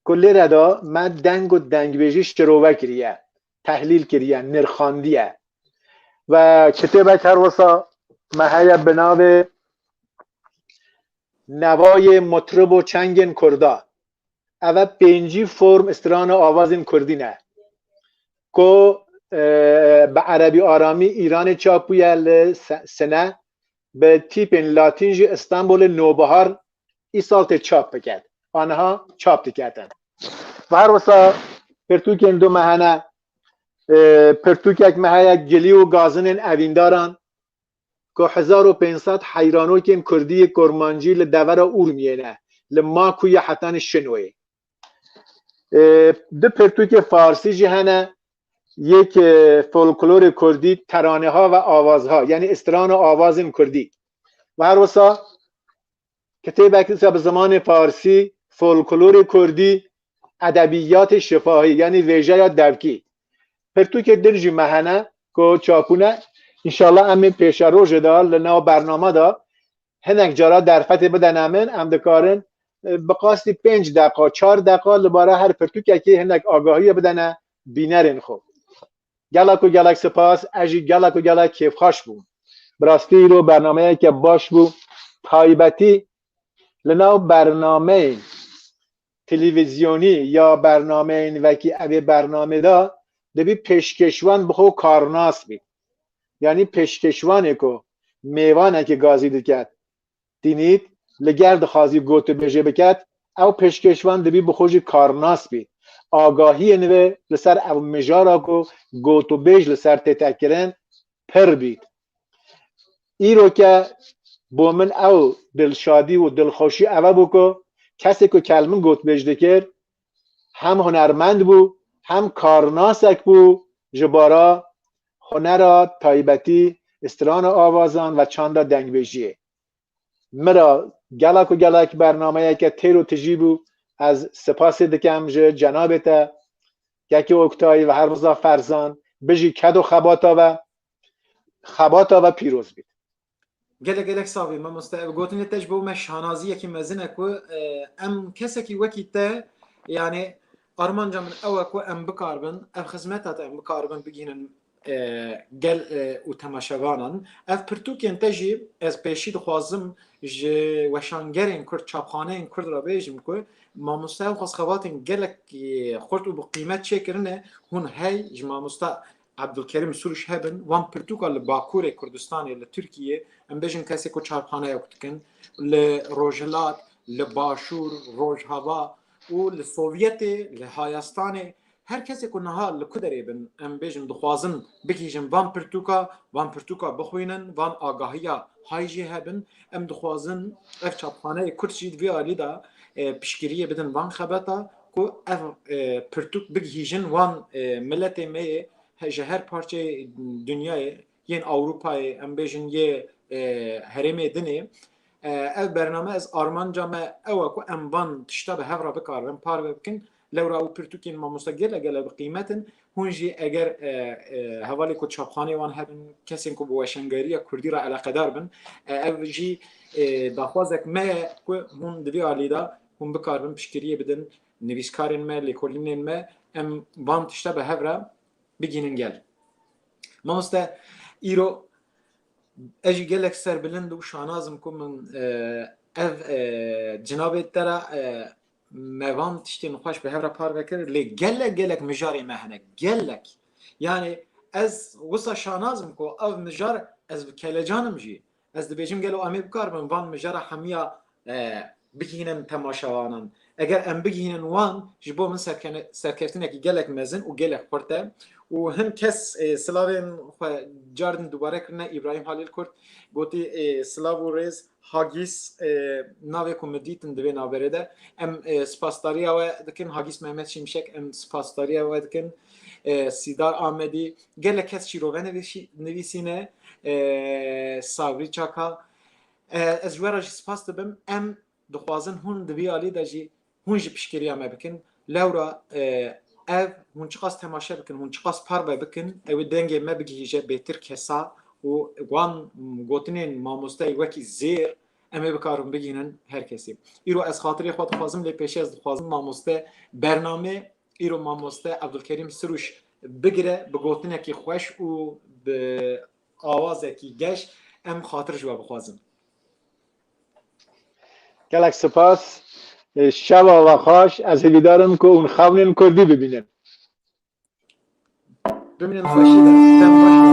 کلی ردا من دنگ و دنگویجی شروع کریه تحلیل کریه نرخاندیه و کتابه هر وسا محیا به نام نوای مطرب و چنگن کردا او 5 فرم استران آوازین کردینه که به عربی آرامی ایران چاپویه سنه به تیپ لاتینج استانبول نوبهار ای سالت چاپ بکرد آنها چاپ کردن و هر وسا پرتوک این دو مهنه پرتوک یک مهنه گلی و گازن اوینداران که 1500 حیرانو که کردی کرمانجی لدور اور میینه لما کوی حتان شنوی دو پرتوک فارسی جهنه یک فولکلور کردی ترانه ها و آوازها یعنی استران و آوازن کردی و هر وسا کتاب اکتسا به زمان فارسی فولکلور کردی ادبیات شفاهی یعنی ویژه یا دوکی پرتو که درجی مهنه که چاپونه انشالله امین پیش روش دا لنا برنامه دا هنک جارا در فتح بدن امین امدکارن بقاستی 5 دقیقه 4 دقیقه لباره هر پرتو که هنک آگاهی بدنه بینرین خو گلک و گلک سپاس اجی گلک و گلک کیف خوش بوم براستی رو برنامه که باش بو تایبتی لناو برنامه تلویزیونی یا برنامه این وکی اوی برنامه دا دبی پیشکشوان بخو کارناس بی یعنی پیشکشوانه که میوانه که گازی دکت دینید لگرد خازی گوتو بجه بکت او پیشکشوان دبی بخوش کارناس بی آگاهی نوه لسر او مجارا که گوتو بج لسر تتکرن پر بید ای رو که با من او دلشادی و دلخوشی اوه بو که کسی که کلمه گوت بجده کرد هم هنرمند بو هم کارناسک بو جبارا هنر تایبتی استران آوازان و چاندا دنگ بجیه مرا گلک و گلک برنامه که تیرو تجی بو از سپاس دکم جنابتا یکی اکتایی و هر روزا فرزان بجی کد و خباتا و پیروز بید gelek savî me gotinê te ji bo me şanaziyekî mezin e ku em kesekî wekî te yani armanca min ew e ku em bikarbin ev xizmeta te em bikarbin bigînin gel û temaşevanan ev pirtûkên te jî ez pêşî dixwazim ji weşangerên Kurd çapxaneyên Kurd re bêjim ku mamoste ew xwezxebatên gelek xurt û bi qîmet çêkirine hûn hey ji mamosta Abdülkerim Suruş hebin van pirtûka li Bakurê Kurdistanê li Tirkiyê em bêjin kesê ku çarpxaneya dikin li Rojhilat li Başûr Rojhava û li Sovyetê li Hayastanê her kesê ku niha li ku derê bin em bêjin dixwazin bigîjin van pirtûka bixwînin van agahiya hay jî hebin em dixwazin ev çapxaneyê Kurd jî vê alî da piştgiriyê bidin van xebata ku ev pirtûk bigîjin van milletê me yê ji her parçeyê dünyayê yên Avrupayê em bêjin yê herêmê dinê ev bername ez armanca me ew e ku em van tişta bi hevra bikarbin parve bikin lewra û pirtûkên mamoste gelek gelek bi qîmetin hûn jî eger hevalê ku çapxanê wan hebin kesên ku bi weşangeriya Kurdî re eleqedar bin ev jî daxwazek me ye ku hûn di vê alî da hûn bikarbin piştgiriyê bidin nivîskarên me lêkolînên me em van tişta bi hevra bigînin gel mamoste îro ez jî gelek serbilind û şanazim ku min ev cinabê te re me van tiştên xweş bi hev re parve kir lê gelek mijarê me hene gelek yani ez wisa şanazim ku ev mijar ez bi kelecanim jî ez dibêjim gelo em ê bikarbin van mijara hemiya bigînin temaşevanan eger em bigînin wan ji bo min serkeftinekî gelek mezin û gelek xurt e û hin kes silavên xwe cardin dubare kirine İbrahim Halil Kurt gotî silav û rêz Hagîs navê ku me dîtin di vê naverê de em spasdariya we dikin Hagîs Mehmet Şimşek em spasdariya we dikin Sîdar Amedî gelek kes şîrove nivîsîne Sabrî Çaka ez ji we re jî spas dibim em dixwazin hûn di vê alî de jî hûn jî piştgiriya me bikin lewra ev hûn çiqas temaşe bikin hûn çiqas parve bikin ew ê dengê me bigihîje bêtir kesa û wan gotinên mamosteyê wekî zêr em ê bikarin bigînin her kesî îro ez xatirê xwe dixwazim lê pêşê ez dixwazim mamoste bername îro mamoste Abdülkerim Suruş bigire bi gotinekî xweş û bi awazekî geş em xatir ji we bixwazin gelek spas şeva ve xweş ez hêvîdarim ku hûn xewnên Kurdî bibînin biminin xweşî de dem baş